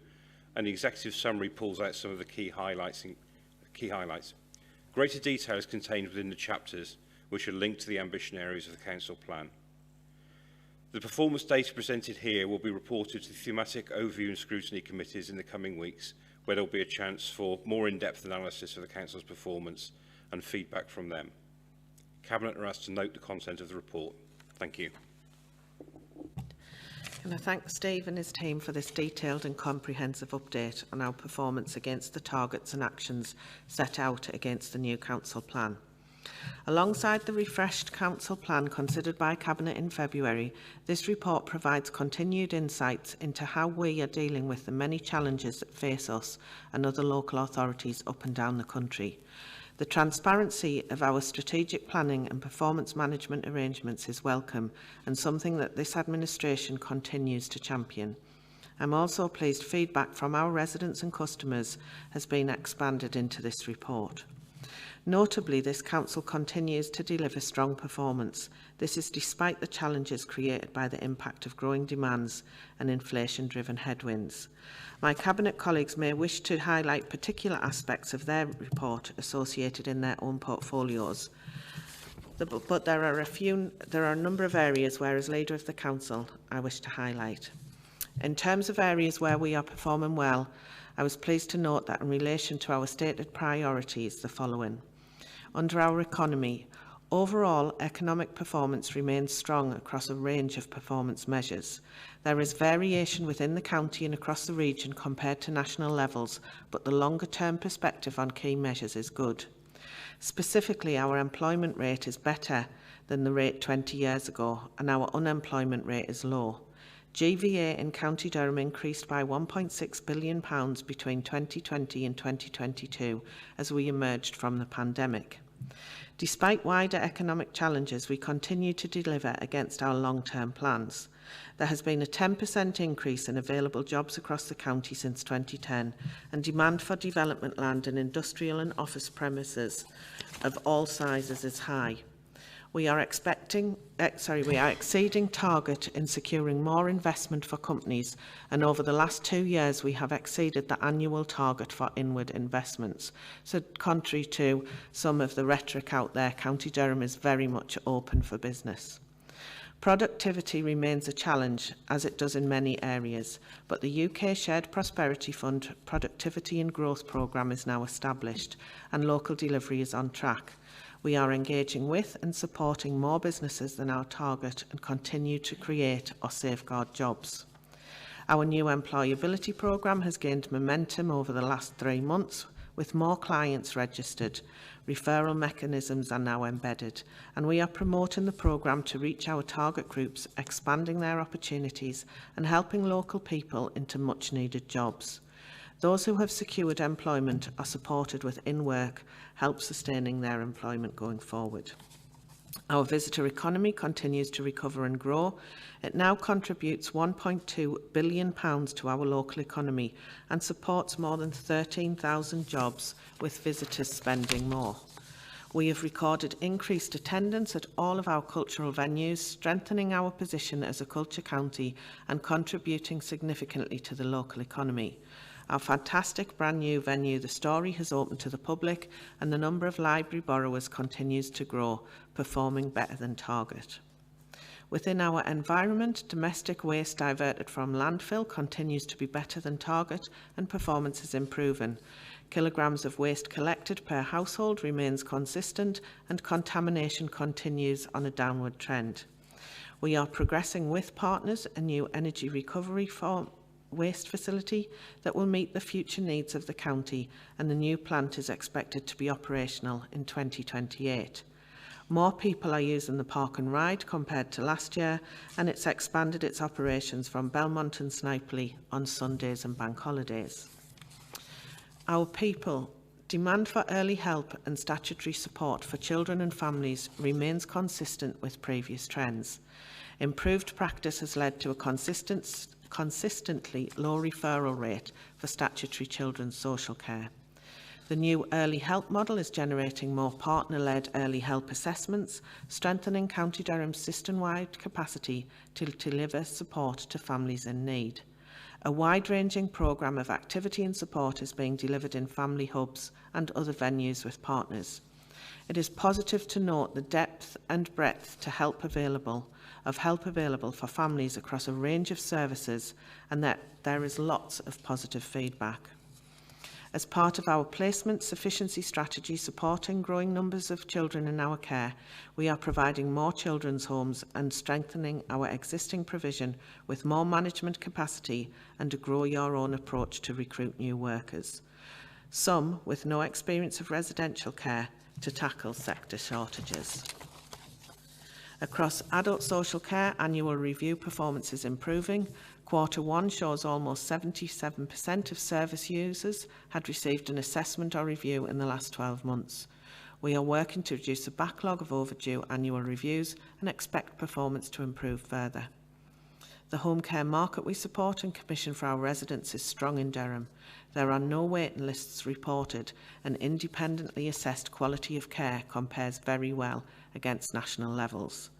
and the executive summary pulls out some of the key highlights. Greater detail is contained within the chapters, which are linked to the ambition areas of the Council Plan. The performance data presented here will be reported to the thematic overview and scrutiny committees in the coming weeks, where there will be a chance for more in-depth analysis of the Council's performance and feedback from them. Cabinet are asked to note the content of the report. Thank you. Can I thank Steve and his team for this detailed and comprehensive update on our performance against the targets and actions set out against the new Council Plan. Alongside the refreshed Council Plan considered by Cabinet in February, this report provides continued insights into how we are dealing with the many challenges that face us and other local authorities up and down the country. The transparency of our strategic planning and performance management arrangements is welcome and something that this administration continues to champion. I'm also pleased feedback from our residents and customers has been expanded into this report. Notably, this Council continues to deliver strong performance. This is despite the challenges created by the impact of growing demands and inflation-driven headwinds. My Cabinet colleagues may wish to highlight particular aspects of their report associated in their own portfolios, but there are a number of areas where, as Leader of the Council, I wish to highlight. In terms of areas where we are performing well, I was pleased to note that in relation to our stated priorities, the following. Under our economy, overall economic performance remains strong across a range of performance measures. There is variation within the county and across the region compared to national levels, but the longer-term perspective on key measures is good. Specifically, our employment rate is better than the rate 20 years ago, and our unemployment rate is low. GVA in County Durham increased by £1.6 billion between 2020 and 2022 as we emerged from the pandemic. Despite wider economic challenges, we continue to deliver against our long-term plans. There has been a 10% increase in available jobs across the county since 2010, and demand for development land and industrial and office premises of all sizes is high. We are exceeding target in securing more investment for companies, and over the last 2 years we have exceeded the annual target for inward investments. So contrary to some of the rhetoric out there, County Durham is very much open for business. Productivity remains a challenge, as it does in many areas, but the UK Shared Prosperity Fund Productivity and Growth Programme is now established, and local delivery is on track. We are engaging with and supporting more businesses than our target and continue to create or safeguard jobs. Our new employability programme has gained momentum over the last 3 months, with more clients registered. Referral mechanisms are now embedded, and we are promoting the programme to reach our target groups, expanding their opportunities and helping local people into much-needed jobs. Those who have secured employment are supported with in-work, help sustaining their employment going forward. Our visitor economy continues to recover and grow. It now contributes £1.2 billion to our local economy and supports more than 13,000 jobs, with visitors spending more. We have recorded increased attendance at all of our cultural venues, strengthening our position as a culture county and contributing significantly to the local economy. Our fantastic brand new venue, The Story, has opened to the public, and the number of library borrowers continues to grow, performing better than target. Within our environment, domestic waste diverted from landfill continues to be better than target, and performance is improving. Kilograms of waste collected per household remains consistent, and contamination continues on a downward trend. We are progressing with partners a new energy recovery waste facility that will meet the future needs of the county, and the new plant is expected to be operational in 2028. More people are using the Park and Ride compared to last year, and it's expanded its operations from Belmont and Snipely on Sundays and bank holidays. Our people. Demand for early help and statutory support for children and families remains consistent with previous trends. Improved practice has led to a consistently low referral rate for statutory children's social care. The new early help model is generating more partner-led early help assessments, strengthening County Durham's system-wide capacity to deliver support to families in need. A wide-ranging programme of activity and support is being delivered in family hubs and other venues with partners. It is positive to note the depth and breadth of help available for families across a range of services, and that there is lots of positive feedback. As part of our placement sufficiency strategy supporting growing numbers of children in our care, we are providing more children's homes and strengthening our existing provision with more management capacity and a grow your own approach to recruit new workers. Some with no experience of residential care to tackle sector shortages. Across adult social care, annual review performance is improving. Q1 shows almost 77% of service users had received an assessment or review in the last 12 months. We are working to reduce the backlog of overdue annual reviews and expect performance to improve further. The home care market we support and commission for our residents is strong in Durham. There are no waiting lists reported, and independently assessed quality of care compares very well against national levels.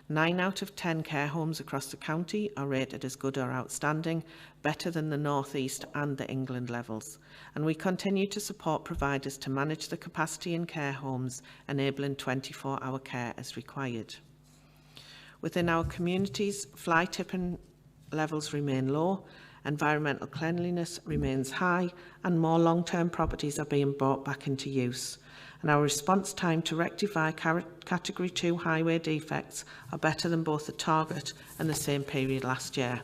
9 out of 10 care homes across the county are rated as good or outstanding, better than the North East and the England levels. And we continue to support providers to manage the capacity in care homes, enabling 24-hour care as required. Within our communities, fly tipping levels remain low, environmental cleanliness remains high, and more long-term properties are being brought back into use. And our response time to rectify Category 2 highway defects are better than both the target and the same period last year.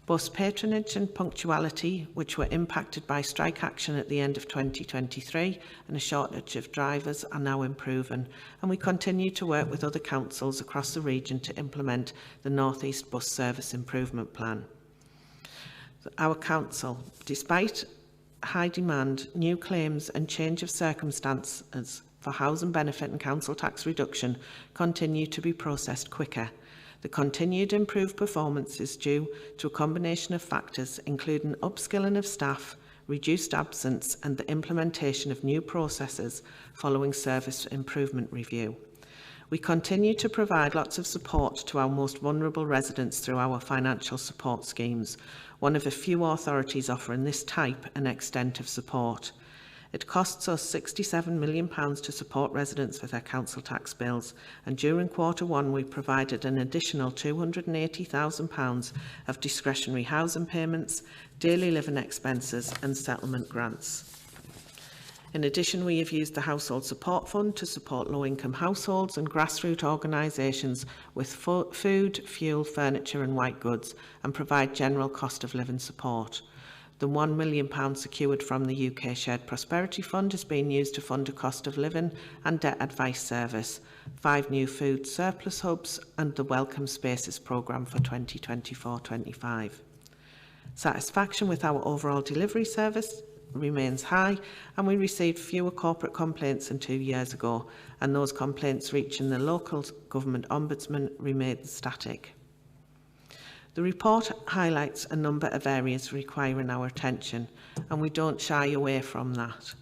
Bus patronage and punctuality, which were impacted by strike action at the end of 2023 and a shortage of drivers, are now improving, and we continue to work with other councils across the region to implement the North East Bus Service Improvement Plan. Our council, despite high demand, new claims and change of circumstances for housing benefit and council tax reduction, continue to be processed quicker. The continued improved performance is due to a combination of factors, including upskilling of staff, reduced absence, and the implementation of new processes following service improvement review. We continue to provide lots of support to our most vulnerable residents through our financial support schemes, one of a few authorities offering this type and extent of support. It costs us £67 million to support residents with their council tax bills, and during Q1 we provided an additional £280,000 of discretionary housing payments, daily living expenses and settlement grants. In addition, we have used the Household Support Fund to support low-income households and grassroots organisations with food, fuel, furniture and white goods, and provide general cost of living support. The £1 million secured from the UK Shared Prosperity Fund is being used to fund a cost of living and debt advice service, 5 new food surplus hubs and the Welcome Spaces programme for 2024-25. Satisfaction with our overall delivery service remains high, and we received fewer corporate complaints than 2 years ago, and those complaints reaching the local government ombudsman remain static. The report highlights a number of areas requiring our attention, and we don't shy away from that.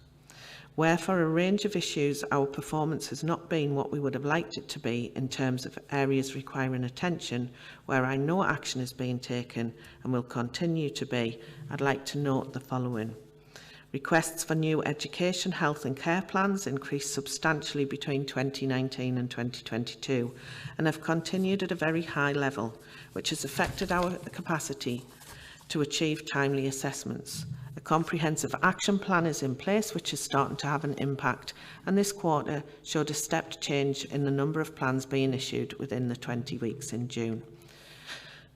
Where for a range of issues our performance has not been what we would have liked it to be in terms of areas requiring attention, where I know action is being taken and will continue to be, I'd like to note the following. Requests for new education, health and care plans increased substantially between 2019 and 2022 and have continued at a very high level, which has affected our capacity to achieve timely assessments. A comprehensive action plan is in place, which is starting to have an impact, and this quarter showed a stepped change in the number of plans being issued within the 20 weeks in June.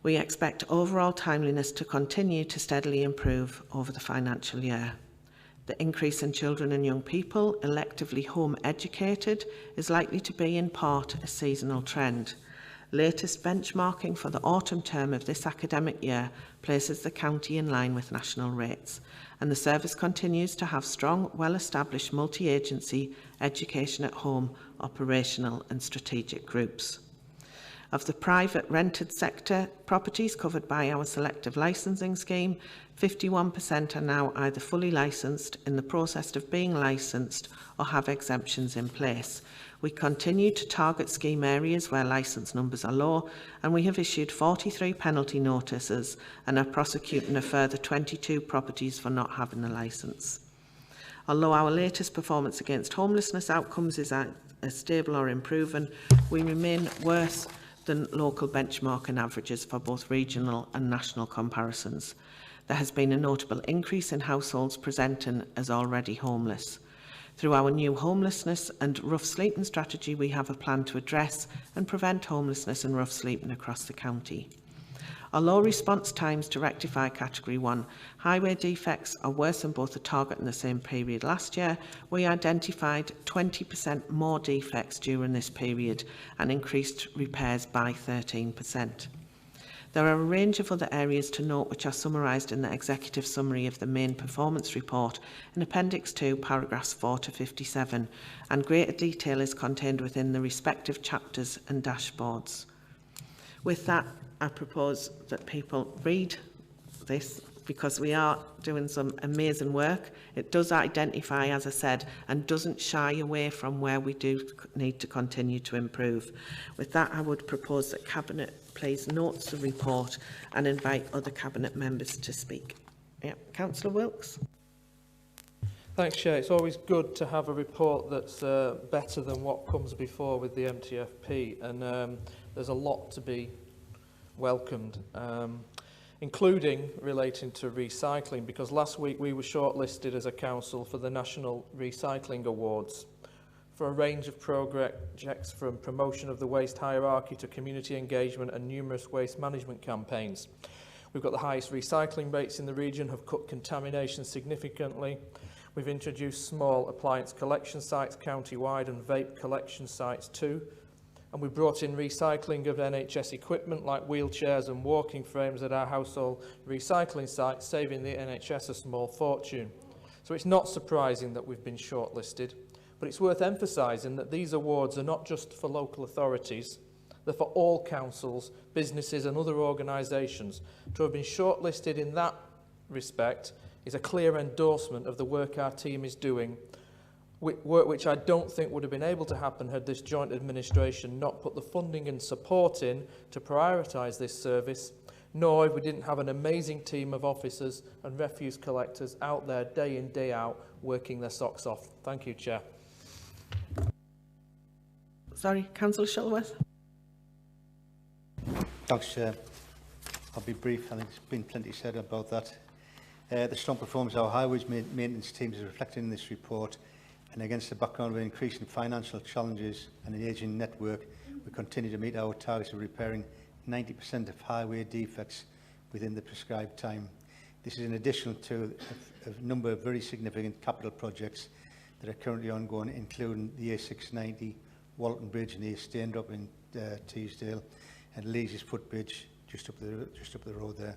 We expect overall timeliness to continue to steadily improve over the financial year. The increase in children and young people electively home educated is likely to be in part a seasonal trend. Latest benchmarking for the autumn term of this academic year places the county in line with national rates, and the service continues to have strong, well-established multi-agency education at home, operational and strategic groups. Of the private rented sector properties covered by our selective licensing scheme, 51% are now either fully licensed, in the process of being licensed, or have exemptions in place. We continue to target scheme areas where licence numbers are low, and we have issued 43 penalty notices and are prosecuting a further 22 properties for not having a licence. Although our latest performance against homelessness outcomes is stable or improving, we remain worse than local benchmarking averages for both regional and national comparisons. There has been a notable increase in households presenting as already homeless. Through our new homelessness and rough sleeping strategy, we have a plan to address and prevent homelessness and rough sleeping across the county. Although response times to rectify Category 1 highway defects are worse than both the target and the same period last year, we identified 20% more defects during this period and increased repairs by 13%. There are a range of other areas to note which are summarised in the executive summary of the main performance report in Appendix 2, paragraphs 4 to 57, and greater detail is contained within the respective chapters and dashboards. With that, I propose that people read this, because we are doing some amazing work. It does identify, as I said, and doesn't shy away from where we do need to continue to improve. With that, I would propose that Cabinet please notes the report and invite other Cabinet members to speak. Councillor Wilkes. Thanks, Chair. It's always good to have a report that's better than what comes before with the MTFP, and there's a lot to be welcomed, including relating to recycling, because last week we were shortlisted as a council for the National Recycling Awards for a range of projects, from promotion of the waste hierarchy to community engagement and numerous waste management campaigns. We've got the highest recycling rates in the region, have cut contamination significantly. We've introduced small appliance collection sites county-wide and vape collection sites too. And we brought in recycling of NHS equipment like wheelchairs and walking frames at our household recycling sites, saving the NHS a small fortune. So it's not surprising that we've been shortlisted, but it's worth emphasising that these awards are not just for local authorities, they're for all councils, businesses and other organisations. To have been shortlisted in that respect is a clear endorsement of the work our team is doing work which I don't think would have been able to happen had this joint administration not put the funding and support in to prioritise this service, nor if we didn't have an amazing team of officers and refuse collectors out there day in, day out, working their socks off. Thank you, Chair. Sorry, Councillor Shuttleworth. Thanks, Chair. I'll be brief. I think there's been plenty said about that. The strong performance of our highways maintenance teams is reflected in this report, and against the background of increasing financial challenges and an ageing network, we continue to meet our targets of repairing 90% of highway defects within the prescribed time. This is in addition to a number of very significant capital projects that are currently ongoing, including the A690, Walton Bridge and the Staindrop in Teesdale, and Lees's Footbridge just up the road there.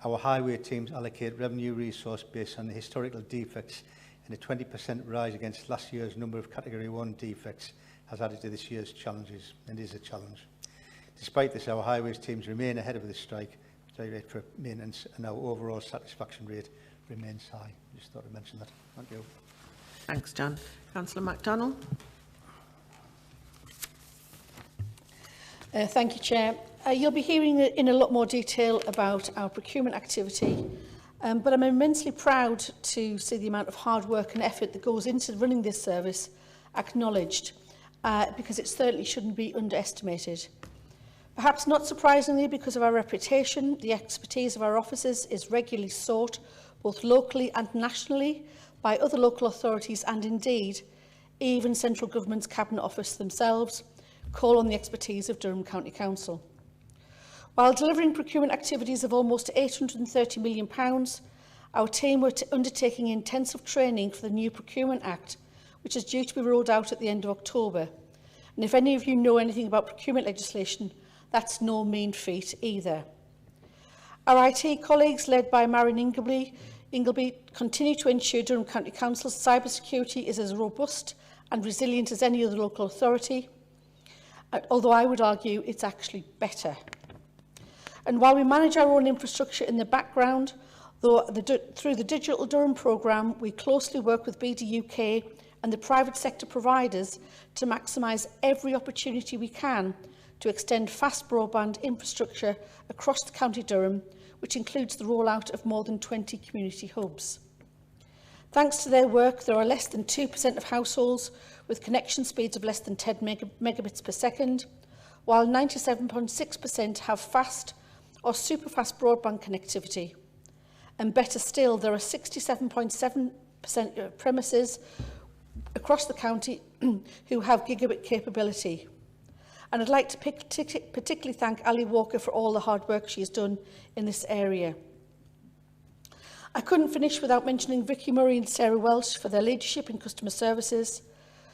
Our highway teams allocate revenue resource based on the historical defects, and a 20% rise against last year's number of Category 1 defects has added to this year's challenges, and is a challenge. Despite this, our highways teams remain ahead of the strike rate for maintenance, and our overall satisfaction rate remains high. Just thought I'd mention that. Thank you. Thanks, John. Councillor MacDonald. Thank you, Chair. You'll be hearing in a lot more detail about our procurement activity, but I'm immensely proud to see the amount of hard work and effort that goes into running this service acknowledged, because it certainly shouldn't be underestimated. Perhaps not surprisingly, because of our reputation, the expertise of our officers is regularly sought, both locally and nationally, by other local authorities, and indeed, even Central Government's Cabinet Office themselves call on the expertise of Durham County Council. While delivering procurement activities of almost £830 million, our team were undertaking intensive training for the new Procurement Act, which is due to be rolled out at the end of October. And if any of you know anything about procurement legislation, that's no mean feat either. Our IT colleagues, led by Marion Ingleby, continue to ensure Durham County Council's cybersecurity is as robust and resilient as any other local authority, although I would argue it's actually better. And while we manage our own infrastructure in the background, through the Digital Durham programme, we closely work with BDUK and the private sector providers to maximise every opportunity we can to extend fast broadband infrastructure across the County Durham, which includes the rollout of more than 20 community hubs. Thanks to their work, there are less than 2% of households with connection speeds of less than 10 megabits per second, while 97.6% have fast or super fast broadband connectivity. And better still, there are 67.7% of premises across the county who have gigabit capability. And I'd like to particularly thank Ali Walker for all the hard work she has done in this area. I couldn't finish without mentioning Vicky Murray and Sarah Welsh for their leadership in customer services.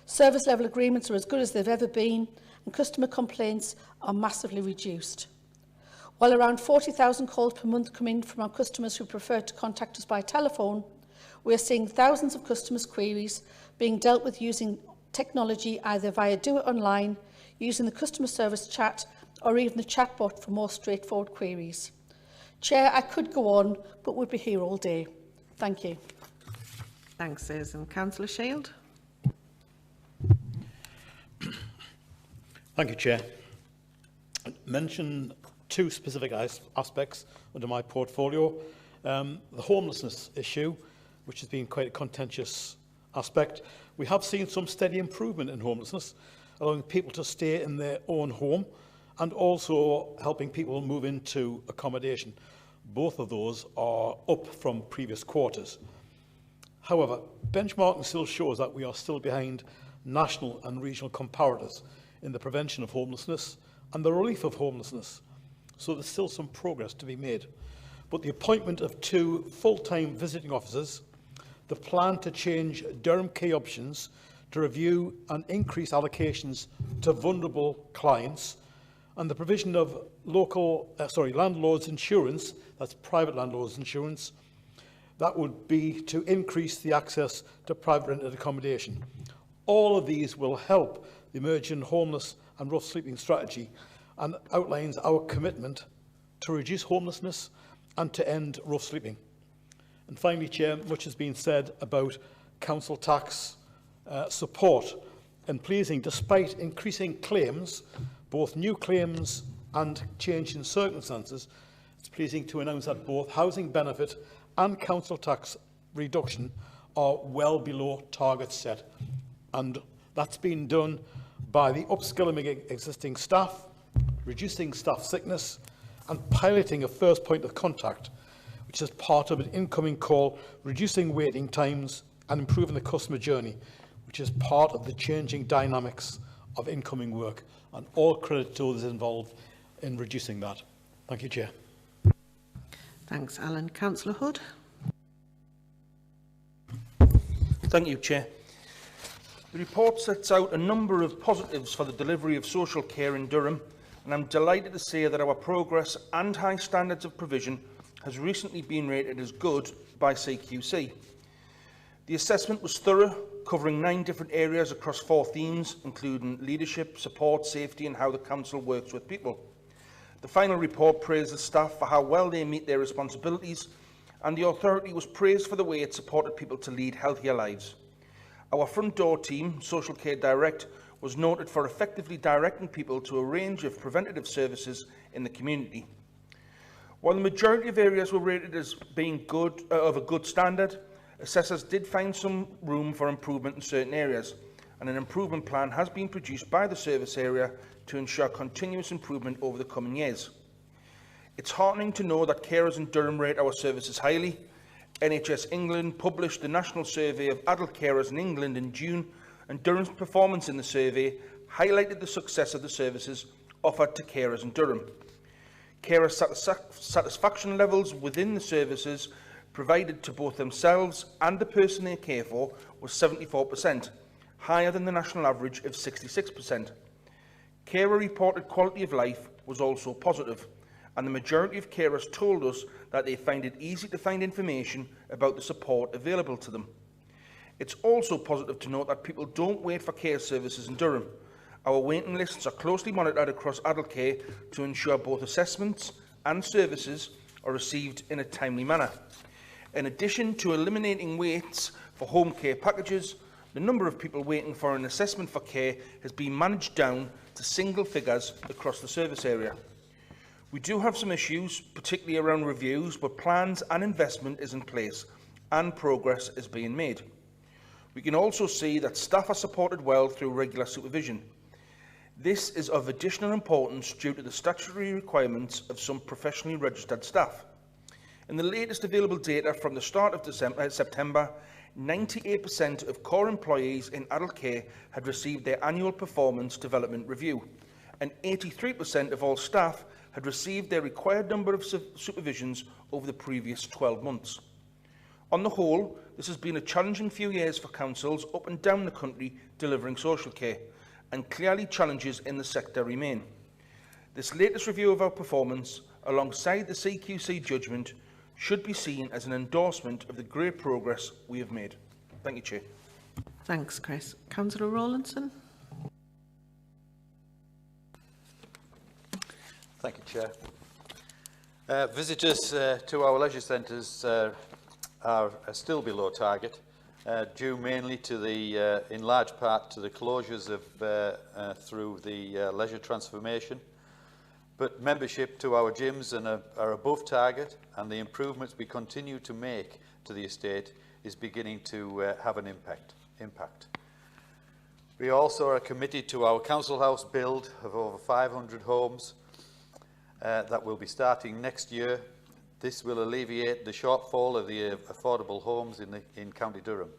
Service level agreements are as good as they've ever been, and customer complaints are massively reduced. While around 40,000 calls per month come in from our customers who prefer to contact us by telephone, we are seeing thousands of customers' queries being dealt with using technology, either via Do It Online, using the customer service chat, or even the chatbot for more straightforward queries. Chair, I could go on, but would be here all day. Thank you. Thanks, Susan. Councillor Shield. Thank you, Chair. I mention two specific aspects under my portfolio. The homelessness issue, which has been quite a contentious aspect. We have seen some steady improvement in homelessness, allowing people to stay in their own home and also helping people move into accommodation. Both of those are up from previous quarters. However, benchmarking still shows that we are still behind national and regional comparators in the prevention of homelessness and the relief of homelessness. So there's still some progress to be made. But the appointment of 2 full-time visiting officers, the plan to change Durham Key Options to review and increase allocations to vulnerable clients, and the provision of landlords insurance, that's private landlords insurance, that would be to increase the access to private rented accommodation. All of these will help the emerging homeless and rough sleeping strategy and outlines our commitment to reduce homelessness and to end rough sleeping. And finally, Chair, much has been said about council tax support and pleasing despite increasing claims, both new claims and change in circumstances. It's pleasing to announce that both housing benefit and council tax reduction are well below targets set, and that's been done by the upskilling existing staff, reducing staff sickness and piloting a first point of contact, which is part of an incoming call, reducing waiting times and improving the customer journey, which is part of the changing dynamics of incoming work, and all credit to those involved in reducing that. Thank you, Chair. Thanks, Alan. Councillor Hood. Thank you, Chair. The report sets out a number of positives for the delivery of social care in Durham, and I'm delighted to say that our progress and high standards of provision has recently been rated as good by CQC. The assessment was thorough, covering 9 different areas across 4 themes, including leadership, support, safety and how the council works with people. The final report praised the staff for how well they meet their responsibilities, and the authority was praised for the way it supported people to lead healthier lives. Our front door team, Social Care Direct, was noted for effectively directing people to a range of preventative services in the community. While the majority of areas were rated as being good, of a good standard, assessors did find some room for improvement in certain areas, and an improvement plan has been produced by the service area to ensure continuous improvement over the coming years. It's heartening to know that carers in Durham rate our services highly. NHS England published the National Survey of Adult Carers in England in June, and Durham's performance in the survey highlighted the success of the services offered to carers in Durham. Carer satisfaction levels within the services provided to both themselves and the person they care for was 74%, higher than the national average of 66%. Carer reported quality of life was also positive, and the majority of carers told us that they find it easy to find information about the support available to them. It's also positive to note that people don't wait for care services in Durham. Our waiting lists are closely monitored across adult care to ensure both assessments and services are received in a timely manner. In addition to eliminating waits for home care packages, the number of people waiting for an assessment for care has been managed down to single figures across the service area. We do have some issues, particularly around reviews, but plans and investment is in place and progress is being made. We can also see that staff are supported well through regular supervision. This is of additional importance due to the statutory requirements of some professionally registered staff. In the latest available data from the start of September, 98% of core employees in adult care had received their annual performance development review, and 83% of all staff had received their required number of supervisions over the previous 12 months. On the whole, this has been a challenging few years for councils up and down the country delivering social care, and clearly challenges in the sector remain. This latest review of our performance, alongside the CQC judgment, should be seen as an endorsement of the great progress we have made. Thank you, Chair. Thanks, Chris. Councillor Rawlinson. Thank you, Chair. Visitors to our leisure centres are still below target, due mainly to the, in large part, to the closures of through the leisure transformation. But membership to our gyms are above target, and the improvements we continue to make to the estate is beginning to have an impact. We also are committed to our council house build of over 500 homes that will be starting next year. This will alleviate the shortfall of the affordable homes in County Durham.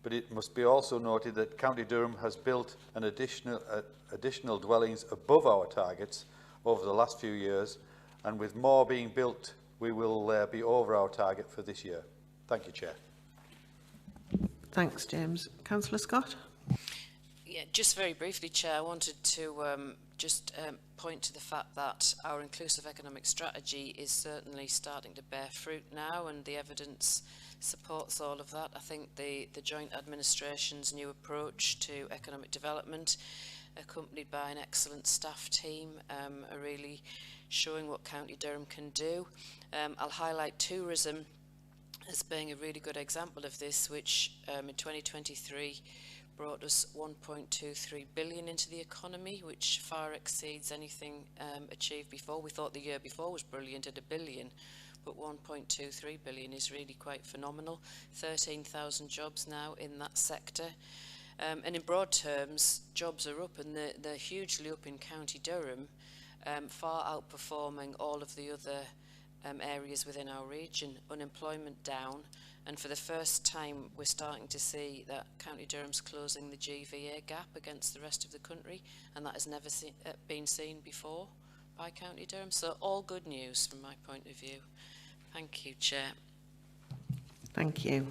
But it must be also noted that County Durham has built an additional dwellings above our targets over the last few years, and with more being built, we will be over our target for this year. Thank you, Chair. Thanks, James. Councillor Scott. Yeah, just very briefly, Chair, I wanted to point to the fact that our inclusive economic strategy is certainly starting to bear fruit now, and the evidence supports all of that. I think the Joint Administration's new approach to economic development, accompanied by an excellent staff team, are really showing what County Durham can do. I'll highlight tourism, as being a really good example of this, which in 2023 brought us 1.23 billion into the economy, which far exceeds anything achieved before. We thought the year before was brilliant at $1 billion, but 1.23 billion is really quite phenomenal. 13,000 jobs now in that sector. And in broad terms, jobs are up, and they're hugely up in County Durham, far outperforming all of the other areas within our region. Unemployment down, and for the first time we're starting to see that County Durham's closing the GVA gap against the rest of the country, and that has never been seen before by County Durham. So all good news from my point of view. Thank you, Chair. Thank you.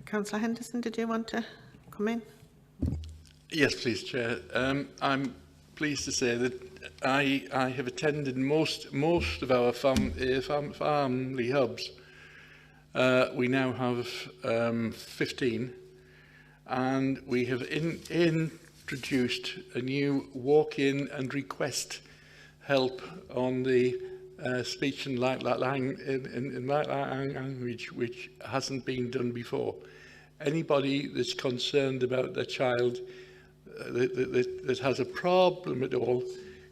Councillor Henderson, did you want to come in? Yes, please, Chair. I'm pleased to say that I have attended most of our family hubs. We now have 15, and we have introduced a new walk-in and request help on the speech and light language, which hasn't been done before. Anybody that's concerned about their child that has a problem at all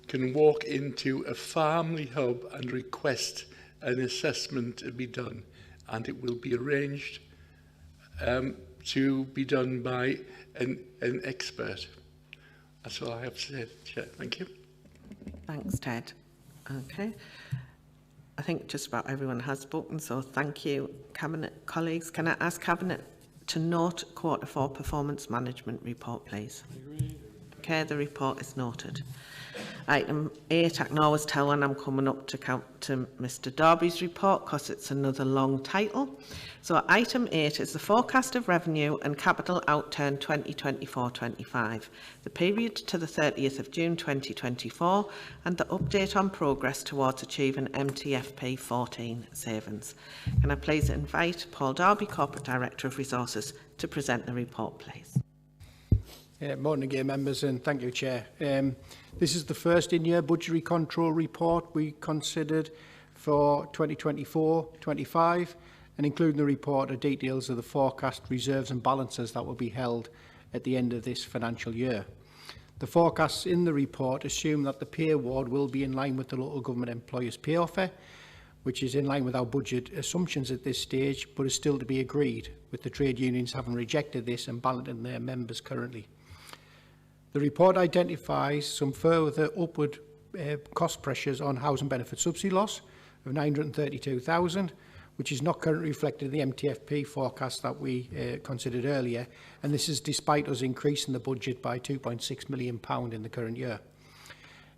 can walk into a family hub and request an assessment to be done, and it will be arranged to be done by an expert. That's all I have to say, Chair. Thank you. Thanks, Ted. Okay. I think just about everyone has spoken, so thank you, Cabinet colleagues. Can I ask Cabinet to note Q4 performance management report, please? Okay, the report is noted. Item 8, I can always tell when I'm coming up to Mr Darby's report because it's another long title. So item 8 is the forecast of revenue and capital outturn 2024-25, the period to the 30th of June 2024, and the update on progress towards achieving MTFP 14 savings. Can I please invite Paul Darby, Corporate Director of Resources, to present the report, please? Morning again, members, and thank you, Chair. This is the first in-year budgetary control report we considered for 2024-25, and including the report are details of the forecast reserves and balances that will be held at the end of this financial year. The forecasts in the report assume that the pay award will be in line with the local government employers' pay offer, which is in line with our budget assumptions at this stage, but is still to be agreed, with the trade unions having rejected this and balloting their members currently. The report identifies some further upward cost pressures on housing benefit subsidy loss of 932,000, which is not currently reflected in the MTFP forecast that we considered earlier, and this is despite us increasing the budget by £2.6 million in the current year.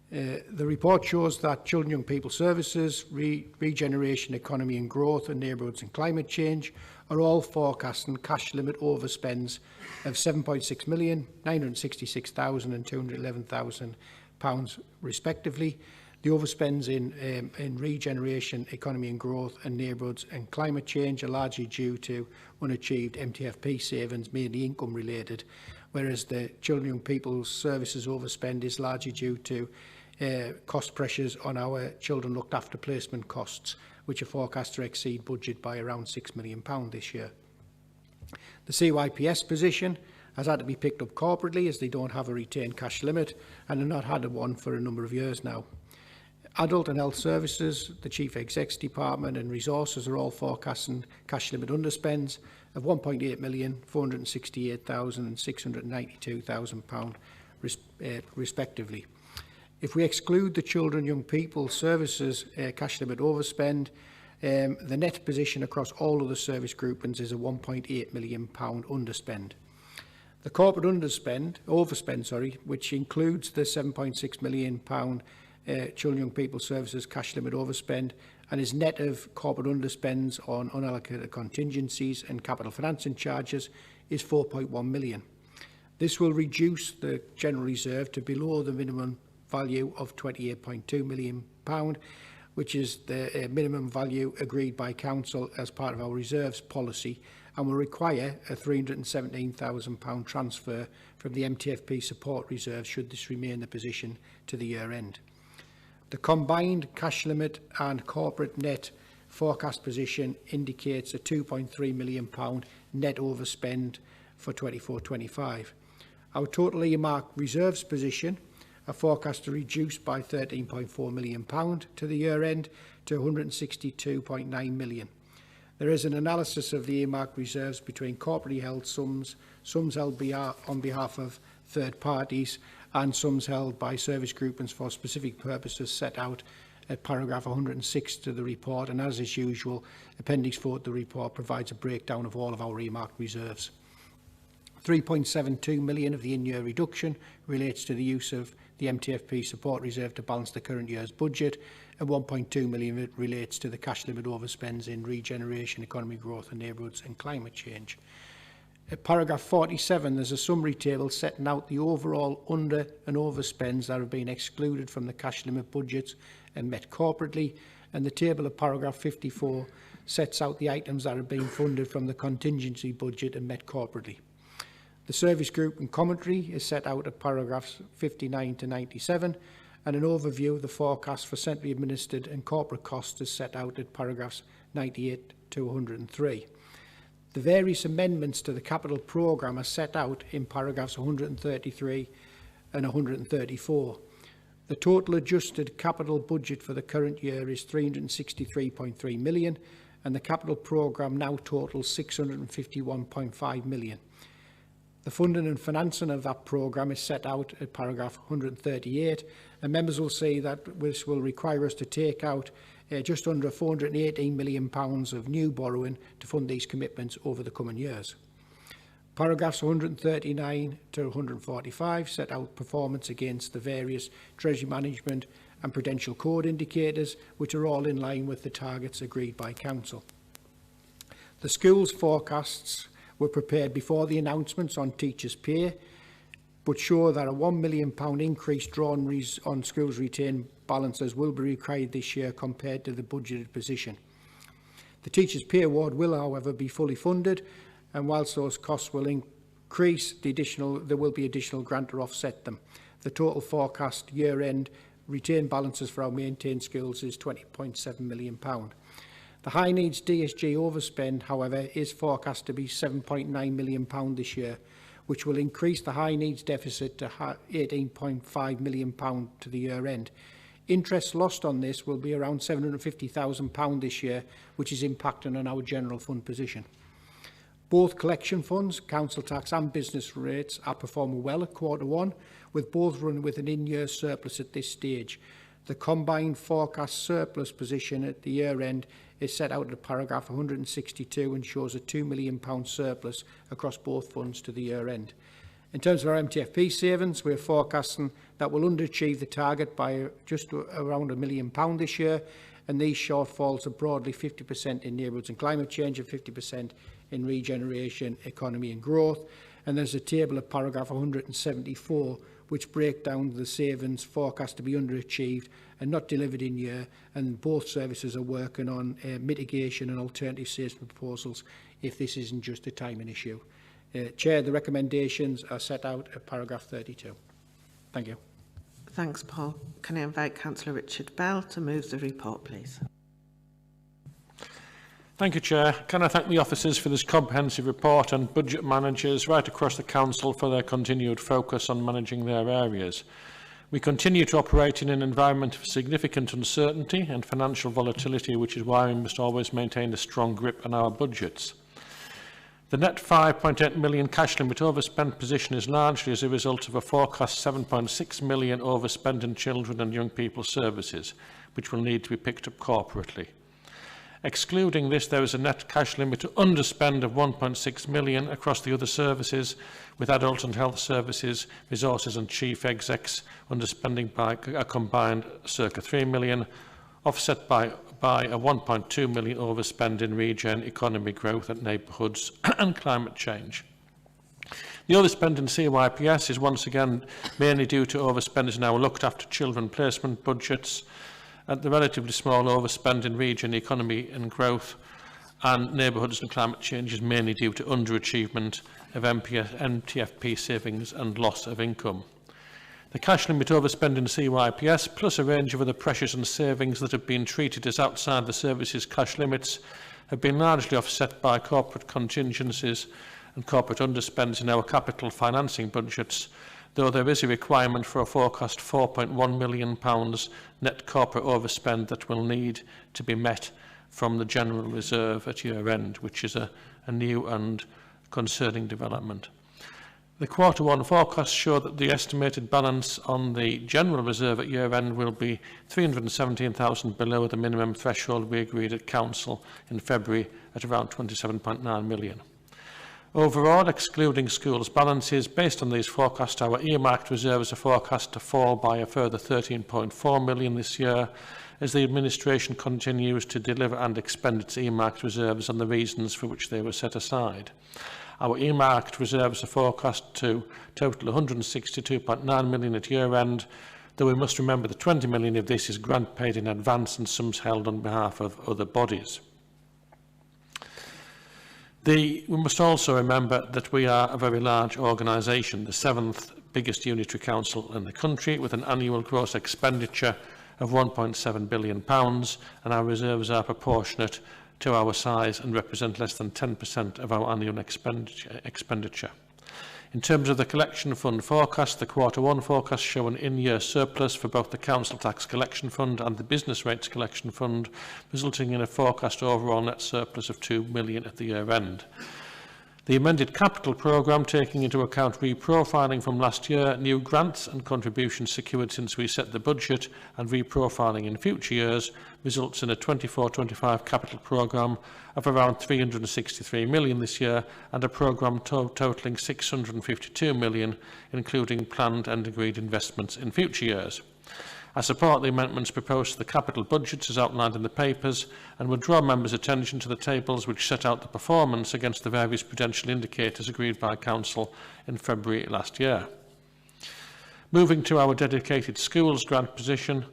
The report shows that Children and Young People Services, Regeneration, Economy and Growth, and Neighbourhoods and Climate Change are all forecasting cash limit overspends of £7.6 million, £966,000 and £211,000 respectively. The overspends in Regeneration, Economy and Growth and Neighbourhoods and Climate Change are largely due to unachieved MTFP savings, mainly income related, whereas the Children and Young People Services overspend is largely due to cost pressures on our children looked after placement costs, which are forecast to exceed budget by around £6 million this year. The CYPS position has had to be picked up corporately as they don't have a retained cash limit and have not had one for a number of years now. Adult and Health Services, the Chief Exec's Department and Resources are all forecasting cash limit underspends of £1.8 million, £468,000 and £692,000 respectively. If we exclude the Children and Young People Services cash limit overspend, the net position across all of the service groupings is a £1.8 million underspend. The corporate overspend, which includes the £7.6 million Children and Young People Services cash limit overspend and is net of corporate underspends on unallocated contingencies and capital financing charges, is £4.1 million. This will reduce the general reserve to below the minimum value of £28.2 million, which is the minimum value agreed by Council as part of our reserves policy, and will require a £317,000 transfer from the MTFP support reserve should this remain the position to the year end. The combined cash limit and corporate net forecast position indicates a £2.3 million net overspend for 24-25. Our total earmarked reserves position are forecast to reduce by £13.4 million to the year end to £162.9 million. There is an analysis of the earmarked reserves between corporately held sums held on behalf of third parties, and sums held by service groupings for specific purposes set out at paragraph 106 to the report, and as is usual, Appendix 4 to the report provides a breakdown of all of our earmarked reserves. 3.72 million of the in-year reduction relates to the use of the MTFP support reserve to balance the current year's budget, and 1.2 million of it relates to the cash limit overspends in regeneration, economy growth and neighbourhoods and climate change. At paragraph 47, there's a summary table setting out the overall under and overspends that have been excluded from the cash limit budgets and met corporately, and the table of paragraph 54 sets out the items that have been funded from the contingency budget and met corporately. The service group and commentary is set out at paragraphs 59 to 97, and an overview of the forecast for centrally administered and corporate costs is set out at paragraphs 98 to 103. The various amendments to the capital programme are set out in paragraphs 133 and 134. The total adjusted capital budget for the current year is £363.3 million, and the capital programme now totals £651.5 million. The funding and financing of that programme is set out at paragraph 138, and members will see that this will require us to take out just under £418 million of new borrowing to fund these commitments over the coming years. Paragraphs 139 to 145 set out performance against the various Treasury Management and Prudential Code indicators, which are all in line with the targets agreed by Council. The schools forecasts were prepared before the announcements on teachers' pay, but show that a £1 million increase drawn on schools' retained balances will be required this year compared to the budgeted position. The teachers' pay award will, however, be fully funded, and whilst those costs will increase, there will be additional grant to offset them. The total forecast year-end retained balances for our maintained schools is £20.7 million. The high needs DSG overspend, however, is forecast to be £7.9 million this year, which will increase the high needs deficit to £18.5 million to the year end. Interest lost on this will be around £750,000 this year, which is impacting on our general fund position. Both collection funds, council tax and business rates, are performing well at Q1, with both running with an in-year surplus at this stage. The combined forecast surplus position at the year end is set out at paragraph 162 and shows a £2 million surplus across both funds to the year end. In terms of our MTFP savings, we're forecasting that we'll underachieve the target by just around £1 million this year, and these shortfalls are broadly 50% in neighbourhoods and climate change and 50% in regeneration, economy and growth. And there's a table at paragraph 174 which break down the savings forecast to be underachieved and not delivered in year, and both services are working on mitigation and alternative savings proposals if this isn't just a timing issue. Chair, the recommendations are set out at paragraph 32. Thank you. Thanks, Paul. Can I invite Councillor Richard Bell to move the report, please? Thank you, Chair. Can I thank the officers for this comprehensive report and budget managers right across the Council for their continued focus on managing their areas. We continue to operate in an environment of significant uncertainty and financial volatility, which is why we must always maintain a strong grip on our budgets. The net £5.8 million cash limit overspend position is largely as a result of a forecast £7.6 million overspend in children and young people services, which will need to be picked up corporately. Excluding this, there is a net cash limit to underspend of £1.6 million across the other services, with adult and health services, resources and chief execs underspending by a combined circa £3 million, offset by a £1.2 million overspend in regen, economy growth and neighbourhoods and climate change. The overspend in CYPS is once again mainly due to overspenders in our looked after children placement budgets, and the relatively small overspend in region, economy and growth and neighbourhoods and climate change is mainly due to underachievement of MTFP savings and loss of income. The cash limit overspend in CYPS, plus a range of other pressures and savings that have been treated as outside the service's cash limits, have been largely offset by corporate contingencies and corporate underspends in our capital financing budgets, though there is a requirement for a forecast £4.1 million net corporate overspend that will need to be met from the General Reserve at year end, which is a new and concerning development. The Q1 forecasts show that the estimated balance on the General Reserve at year end will be £317,000 below the minimum threshold we agreed at Council in February at around £27.9 million. Overall, excluding schools balances, based on these forecasts, our earmarked reserves are forecast to fall by a further £13.4 million this year, as the administration continues to deliver and expend its earmarked reserves and the reasons for which they were set aside. Our earmarked reserves are forecast to total £162.9 million at year end, though we must remember that £20 million of this is grant paid in advance and sums held on behalf of other bodies. We must also remember that we are a very large organisation, the 7th biggest unitary council in the country, with an annual gross expenditure of £1.7 billion, and our reserves are proportionate to our size and represent less than 10% of our annual expenditure. In terms of the collection fund forecast, the Q1 forecasts show an in-year surplus for both the Council Tax Collection Fund and the Business Rates Collection Fund, resulting in a forecast overall net surplus of £2 million at the year end. The amended capital programme, taking into account reprofiling from last year, new grants and contributions secured since we set the budget, and reprofiling in future years, results in a 24-25 capital programme of around £363 million this year, and a programme totalling £652 million, including planned and agreed investments in future years. I support the amendments proposed to the capital budgets as outlined in the papers, and would draw members' attention to the tables which set out the performance against the various prudential indicators agreed by Council in February last year. Moving to our dedicated schools grant position,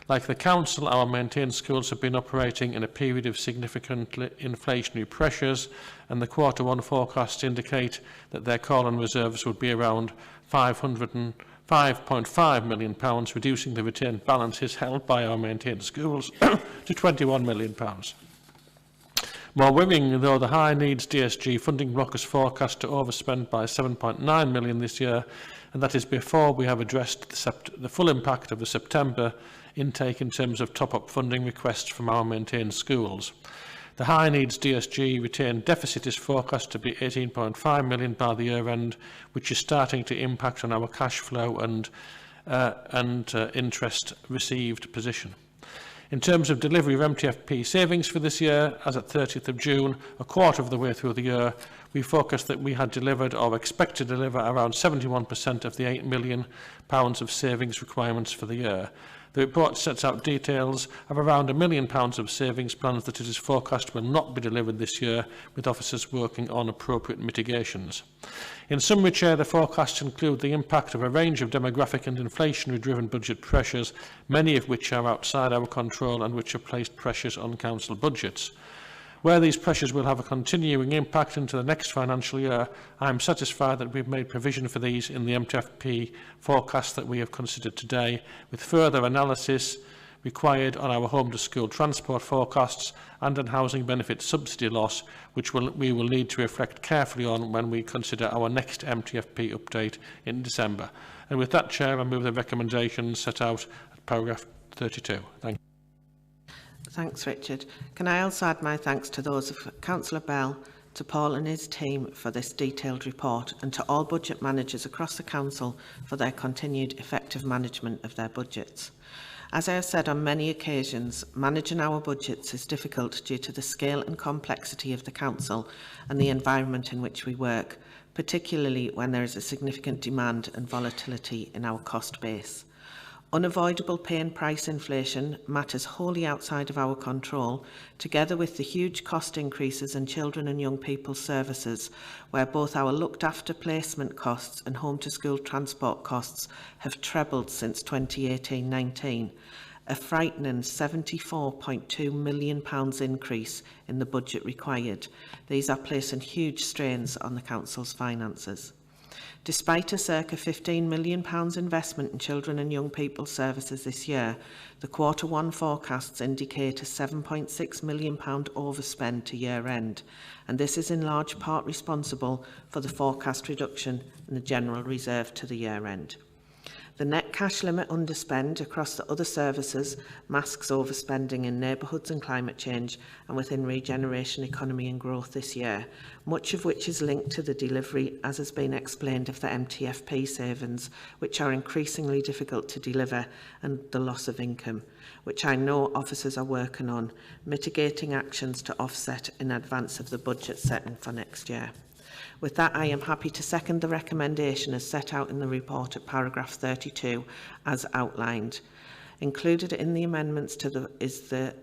like the Council, our maintained schools have been operating in a period of significant inflationary pressures, and the Q1 forecasts indicate that their call on reserves would be around £5.5 million, reducing the retained balances held by our maintained schools to £21 million. More worrying, though, the high needs DSG funding block is forecast to overspend by £7.9 million this year, and that is before we have addressed the full impact of the September intake in terms of top-up funding requests from our maintained schools. The high needs DSG retained deficit is forecast to be £18.5 million by the year end, which is starting to impact on our cash flow and interest received position. In terms of delivery of MTFP savings for this year, as at 30th of June, a quarter of the way through the year, we forecast that we had delivered or expect to deliver around 71% of the £8 million of savings requirements for the year. The report sets out details of around £1 million of savings plans that it is forecast will not be delivered this year, with officers working on appropriate mitigations. In summary, Chair, the forecasts include the impact of a range of demographic and inflationary-driven budget pressures, many of which are outside our control and which have placed pressures on council budgets. Where these pressures will have a continuing impact into the next financial year, I am satisfied that we have made provision for these in the MTFP forecast that we have considered today, with further analysis required on our home-to-school transport forecasts and on housing benefit subsidy loss, which we will need to reflect carefully on when we consider our next MTFP update in December. And with that, Chair, I move the recommendations set out at paragraph 32. Thank you. Thanks, Richard. Can I also add my thanks to those of Councillor Bell, to Paul and his team for this detailed report, and to all budget managers across the Council for their continued effective management of their budgets. As I have said on many occasions, managing our budgets is difficult due to the scale and complexity of the Council and the environment in which we work, particularly when there is a significant demand and volatility in our cost base. Unavoidable pay and price inflation, matters wholly outside of our control, together with the huge cost increases in children and young people's services, where both our looked after placement costs and home to school transport costs have trebled since 2018-19, a frightening £74.2 million increase in the budget required. These are placing huge strains on the Council's finances. Despite a circa £15 million investment in children and young people services this year, the Q1 forecasts indicate a £7.6 million overspend to year end, and this is in large part responsible for the forecast reduction in the general reserve to the year end. The net cash limit underspend across the other services masks overspending in neighbourhoods and climate change and within regeneration, economy and growth this year, much of which is linked to the delivery, as has been explained, of the MTFP savings, which are increasingly difficult to deliver, and the loss of income, which I know officers are working on, mitigating actions to offset in advance of the budget setting for next year. With that, I am happy to second the recommendation as set out in the report at paragraph 32 as outlined. Included in the amendments is the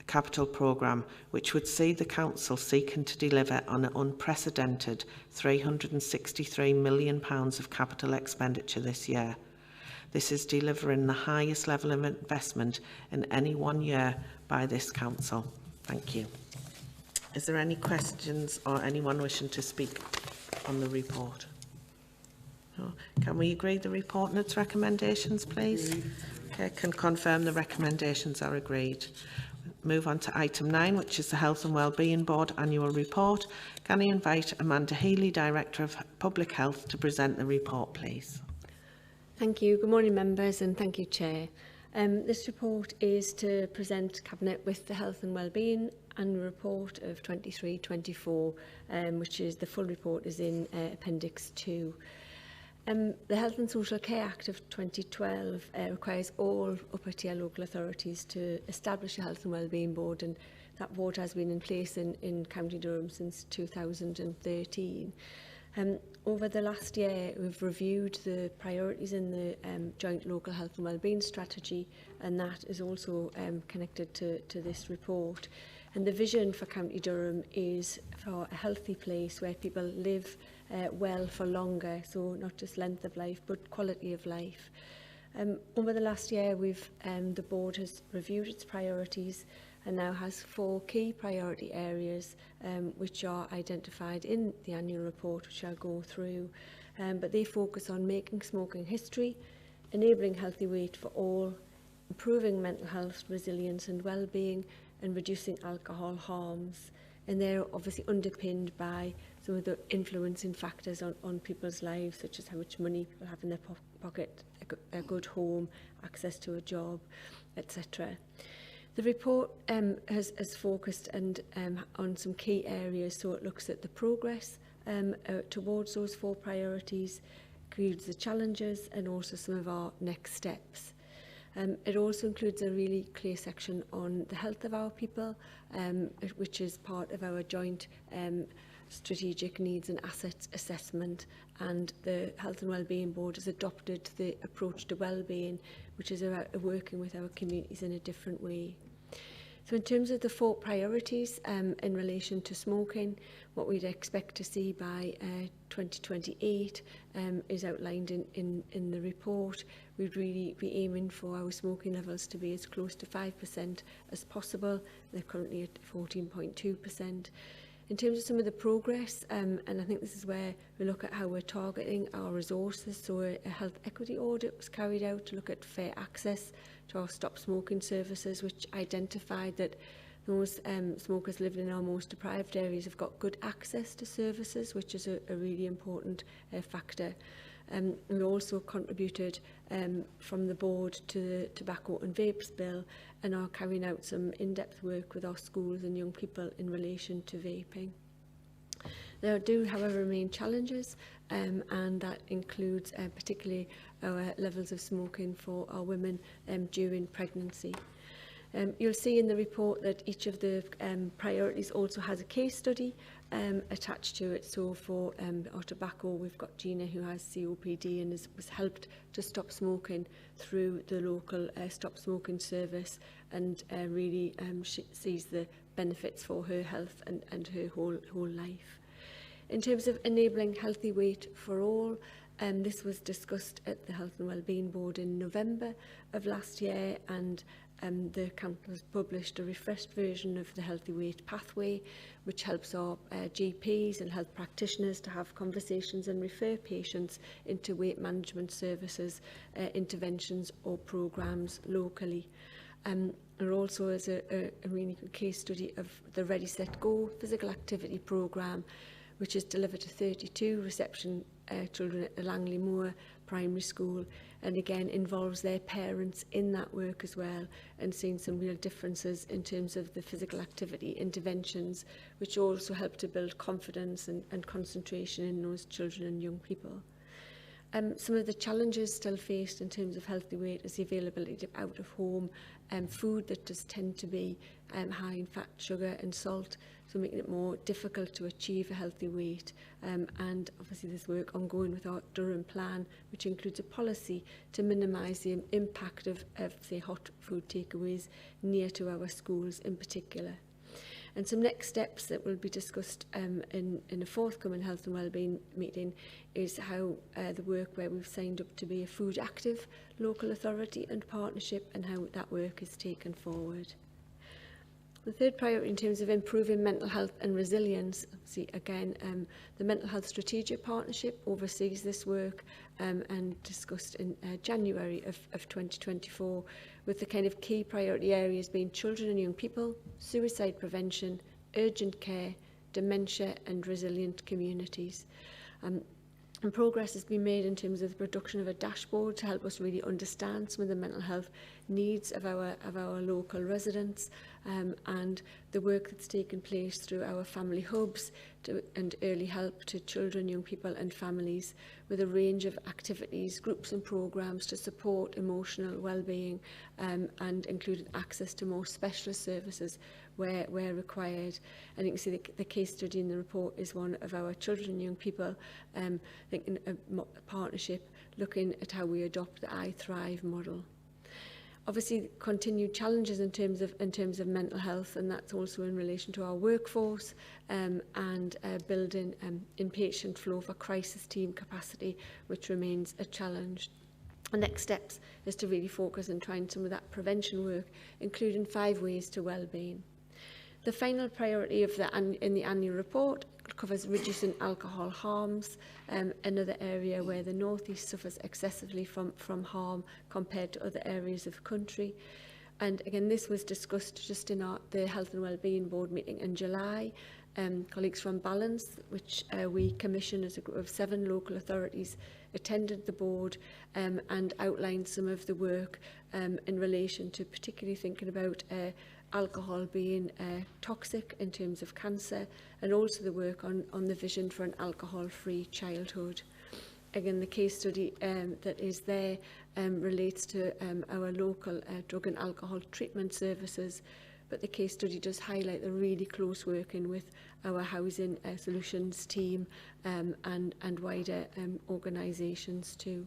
capital programme, which would see the Council seeking to deliver on an unprecedented £363 million of capital expenditure this year. This is delivering the highest level of investment in any one year by this Council. Thank you. Is there any questions or anyone wishing to speak on the report? No. Can we agree the report and its recommendations, please? Okay, can confirm the recommendations are agreed. Move on to item 9, which is the Health and Wellbeing Board Annual Report. Can I invite Amanda Healy, Director of Public Health, to present the report, please? Thank you. Good morning, members, and thank you, Chair. This report is to present Cabinet with the Health and Wellbeing Annual Report of 23-24, which is the full report is in Appendix 2. The Health and Social Care Act of 2012 requires all upper tier local authorities to establish a Health and Wellbeing Board, and that board has been in place in County Durham since 2013. Over the last year, we've reviewed the priorities in the Joint Local Health and Wellbeing Strategy, and that is also connected to this report. And the vision for County Durham is for a healthy place where people live well for longer, so not just length of life, but quality of life. Over the last year, the board has reviewed its priorities and now has 4 key priority areas which are identified in the annual report, which I'll go through. But they focus on making smoking history, enabling healthy weight for all, improving mental health, resilience and well-being, and reducing alcohol harms. And they're obviously underpinned by some of the influencing factors on people's lives, such as how much money people have in their pocket, a good home, access to a job, etc. The report has focused on some key areas, so it looks at the progress towards those 4 priorities, includes the challenges and also some of our next steps. It also includes a really clear section on the health of our people, which is part of our joint strategic needs and assets assessment, and the Health and Wellbeing Board has adopted the approach to wellbeing, which is about working with our communities in a different way. So in terms of the 4 priorities in relation to smoking, what we'd expect to see by 2028 is outlined in the report. We'd really be aiming for our smoking levels to be as close to 5% as possible. They're currently at 14.2%. In terms of some of the progress, and I think this is where we look at how we're targeting our resources. So a health equity audit was carried out to look at fair access to our stop smoking services, which identified that those smokers living in our most deprived areas have got good access to services, which is a really important factor. We also contributed from the board to the Tobacco and Vapes Bill and are carrying out some in-depth work with our schools and young people in relation to vaping. There do, however, remain challenges, and that includes particularly our levels of smoking for our women during pregnancy. You'll see in the report that each of the priorities also has a case study attached to it. So for our tobacco, we've got Gina, who has COPD and was helped to stop smoking through the local stop smoking service, and really she sees the benefits for her health and her whole life. In terms of enabling healthy weight for all, this was discussed at the Health and Wellbeing Board in November of last year, and the council has published a refreshed version of the Healthy Weight Pathway, which helps our GPs and health practitioners to have conversations and refer patients into weight management services, interventions or programmes locally. There also is a really good case study of the Ready Set Go physical activity programme, which is delivered to 32 reception children at the Langley Moor Primary School, and again involves their parents in that work as well, and seeing some real differences in terms of the physical activity interventions, which also help to build confidence and concentration in those children and young people. Some of the challenges still faced in terms of healthy weight is the availability of out-of-home food that does tend to be high in fat, sugar and salt, so making it more difficult to achieve a healthy weight. And obviously there's work ongoing with our Durham plan, which includes a policy to minimise the impact of say, hot food takeaways near to our schools in particular. And some next steps that will be discussed in a forthcoming Health and Wellbeing meeting is how the work where we've signed up to be a food active local authority and partnership, and how that work is taken forward. The third priority in terms of improving mental health and resilience, see again, the Mental Health Strategic Partnership oversees this work and discussed in January of 2024, with the kind of key priority areas being children and young people, suicide prevention, urgent care, dementia and resilient communities. And progress has been made in terms of the production of a dashboard to help us really understand some of the mental health needs of our local residents, and the work that's taken place through our family hubs and early help to children, young people and families, with a range of activities, groups and programmes to support emotional well-being, and including access to more specialist services where required. And you can see the case study in the report is one of our children and young people, thinking a partnership looking at how we adopt the I Thrive model. Obviously, continued challenges in terms of mental health, and that's also in relation to our workforce and building inpatient flow for crisis team capacity, which remains a challenge. The next steps is to really focus on trying some of that prevention work, including 5 ways to well-being. The final priority of in the annual report covers reducing alcohol harms, another area where the North East suffers excessively from harm compared to other areas of the country. And again, this was discussed just in the Health and Wellbeing Board meeting in July. Colleagues from Balance, which we commissioned as a group of 7 local authorities, attended the board and outlined some of the work in relation to particularly thinking about alcohol being toxic in terms of cancer, and also the work on the vision for an alcohol-free childhood. Again, the case study that is there relates to our local drug and alcohol treatment services, but the case study does highlight the really close working with our housing solutions team and wider organisations too.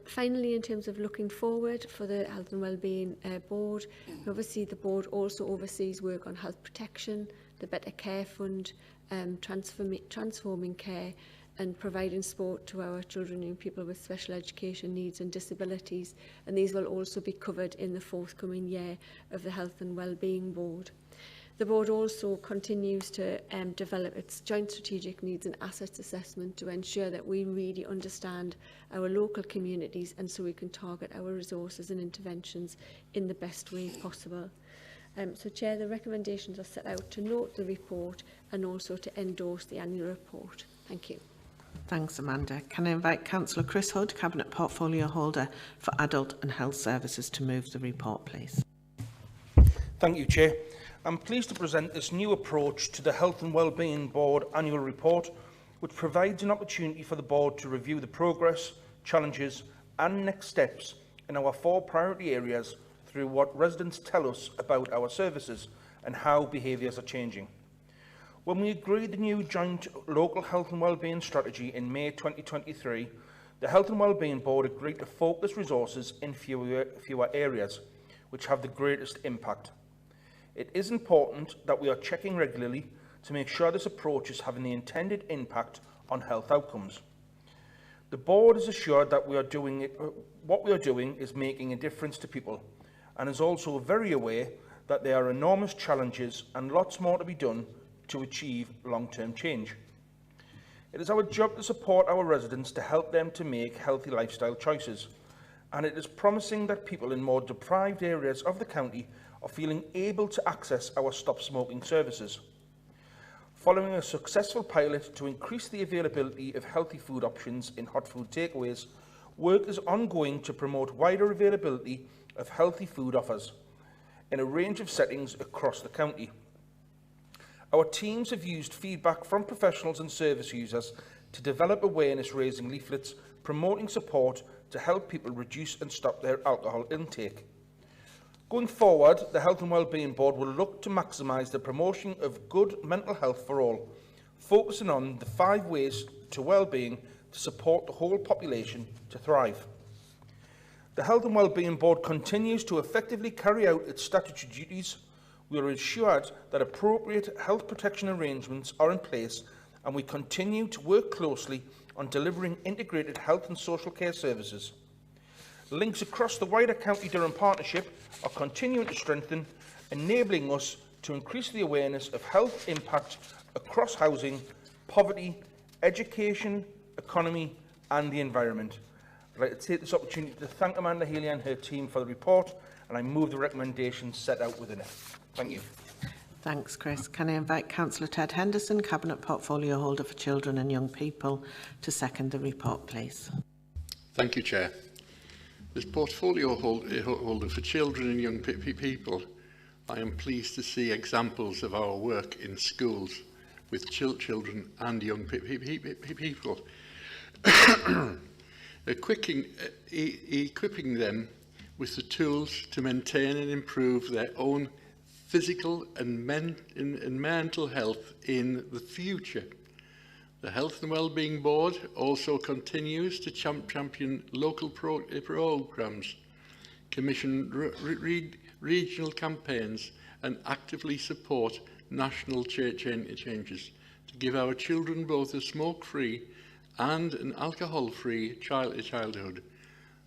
Finally, in terms of looking forward for the Health and Wellbeing Board, obviously the board also oversees work on health protection, the Better Care Fund, transforming care and providing support to our children and young people with special education needs and disabilities, and these will also be covered in the forthcoming year of the Health and Wellbeing Board. The board also continues to develop its joint strategic needs and assets assessment to ensure that we really understand our local communities, and so we can target our resources and interventions in the best way possible. So, Chair, the recommendations are set out to note the report and also to endorse the annual report. Thank you. Thanks, Amanda. Can I invite Councillor Chris Hood, Cabinet Portfolio Holder for Adult and Health Services, to move the report, please? Thank you, Chair. I'm pleased to present this new approach to the Health and Wellbeing Board annual report, which provides an opportunity for the board to review the progress, challenges and next steps in our 4 priority areas through what residents tell us about our services and how behaviours are changing. When we agreed the new joint local health and wellbeing strategy in May 2023, the Health and Wellbeing Board agreed to focus resources in fewer areas, which have the greatest impact. It is important that we are checking regularly to make sure this approach is having the intended impact on health outcomes. The board is assured that what we are doing is making a difference to people, and is also very aware that there are enormous challenges and lots more to be done to achieve long-term change. It is our job to support our residents to help them to make healthy lifestyle choices, and it is promising that people in more deprived areas of the county are feeling able to access our stop smoking services. Following a successful pilot to increase the availability of healthy food options in hot food takeaways, work is ongoing to promote wider availability of healthy food offers in a range of settings across the county. Our teams have used feedback from professionals and service users to develop awareness-raising leaflets promoting support to help people reduce and stop their alcohol intake. Going forward, the Health and Wellbeing Board will look to maximise the promotion of good mental health for all, focusing on the 5 ways to wellbeing to support the whole population to thrive. The Health and Wellbeing Board continues to effectively carry out its statutory duties. We are assured that appropriate health protection arrangements are in place, and we continue to work closely on delivering integrated health and social care services. Links across the wider County Durham Partnership are continuing to strengthen, enabling us to increase the awareness of health impact across housing, poverty, education, economy and the environment. I'd like to take this opportunity to thank Amanda Healy and her team for the report, and I move the recommendations set out within it. Thank you. Thanks, Chris. Can I invite Councillor Ted Henderson, Cabinet Portfolio Holder for Children and Young People, to second the report, please? Thank you, Chair. As Portfolio Holder for Children and Young People, I am pleased to see examples of our work in schools with children and young people, equipping them with the tools to maintain and improve their own physical and mental health in the future. The Health and Wellbeing Board also continues to champion local programmes, commission regional campaigns and actively support national changes to give our children both a smoke-free and an alcohol-free childhood.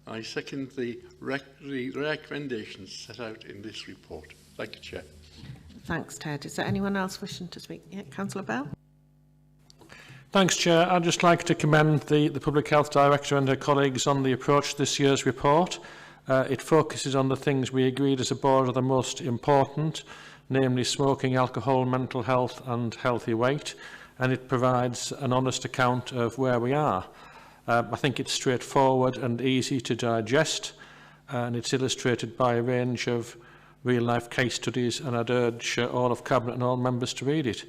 I second the recommendations set out in this report. Thank you, Chair. Thanks, Ted. Is there anyone else wishing to speak? Yeah, Councillor Bell. Thanks, Chair. I'd just like to commend the Public Health Director and her colleagues on the approach to this year's report. It focuses on the things we agreed as a board are the most important, namely smoking, alcohol, mental health and healthy weight, and it provides an honest account of where we are. I think it's straightforward and easy to digest, and it's illustrated by a range of real-life case studies, and I'd urge all of Cabinet and all members to read it.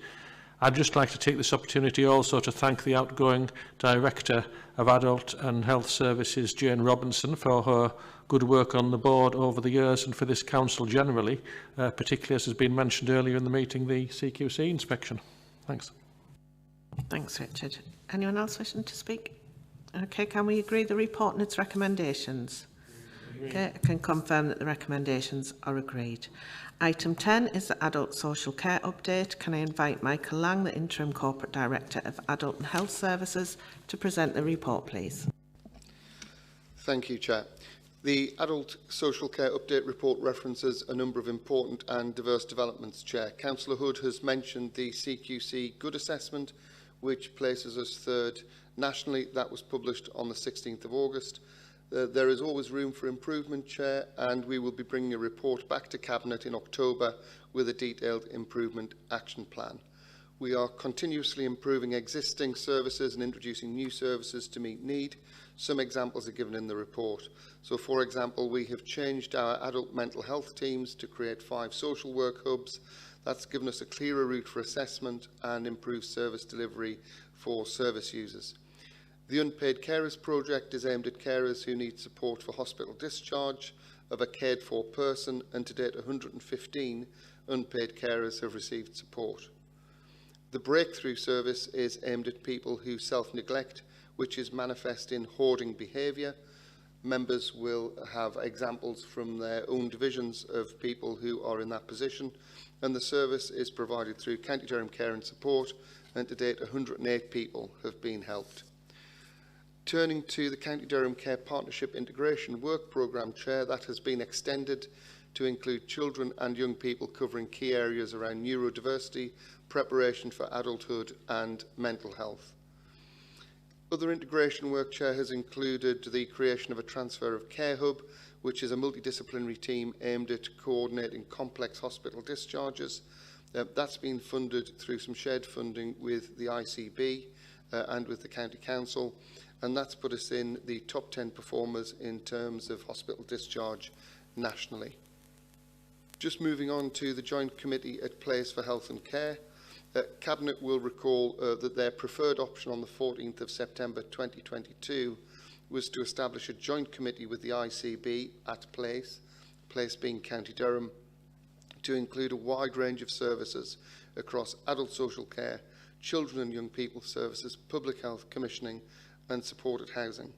I'd just like to take this opportunity also to thank the outgoing Director of Adult and Health Services, Jane Robinson, for her good work on the board over the years and for this council generally, particularly, as has been mentioned earlier in the meeting, the CQC inspection. Thanks. Thanks, Richard. Anyone else wishing to speak? Okay, can we agree the report and its recommendations? Okay, I can confirm that the recommendations are agreed. Item 10 is the Adult Social Care Update. Can I invite Michael Lang, the Interim Corporate Director of Adult and Health Services, to present the report, please? Thank you, Chair. The Adult Social Care Update report references a number of important and diverse developments, Chair. Councillor Hood has mentioned the CQC Good Assessment, which places us third nationally. That was published on the 16th of August. There is always room for improvement, Chair, and we will be bringing a report back to Cabinet in October with a detailed improvement action plan. We are continuously improving existing services and introducing new services to meet need. Some examples are given in the report. So, for example, we have changed our adult mental health teams to create 5 social work hubs. That's given us a clearer route for assessment and improved service delivery for service users. The Unpaid Carers project is aimed at carers who need support for hospital discharge of a cared-for person, and to date 115 unpaid carers have received support. The Breakthrough service is aimed at people who self-neglect, which is manifest in hoarding behaviour. Members will have examples from their own divisions of people who are in that position, and the service is provided through County Durham Care and Support, and to date 108 people have been helped. Turning to the County Durham Care Partnership Integration Work Programme, Chair, that has been extended to include children and young people, covering key areas around neurodiversity, preparation for adulthood and mental health. Other integration work, Chair, has included the creation of a transfer of care hub, which is a multidisciplinary team aimed at coordinating complex hospital discharges. That's been funded through some shared funding with the ICB and with the County Council, and that's put us in the top 10 performers in terms of hospital discharge nationally. Just moving on to the Joint Committee at Place for Health and Care. Cabinet will recall that their preferred option on the 14th of September 2022 was to establish a joint committee with the ICB at Place being County Durham, to include a wide range of services across adult social care, children and young people services, public health commissioning and supported housing.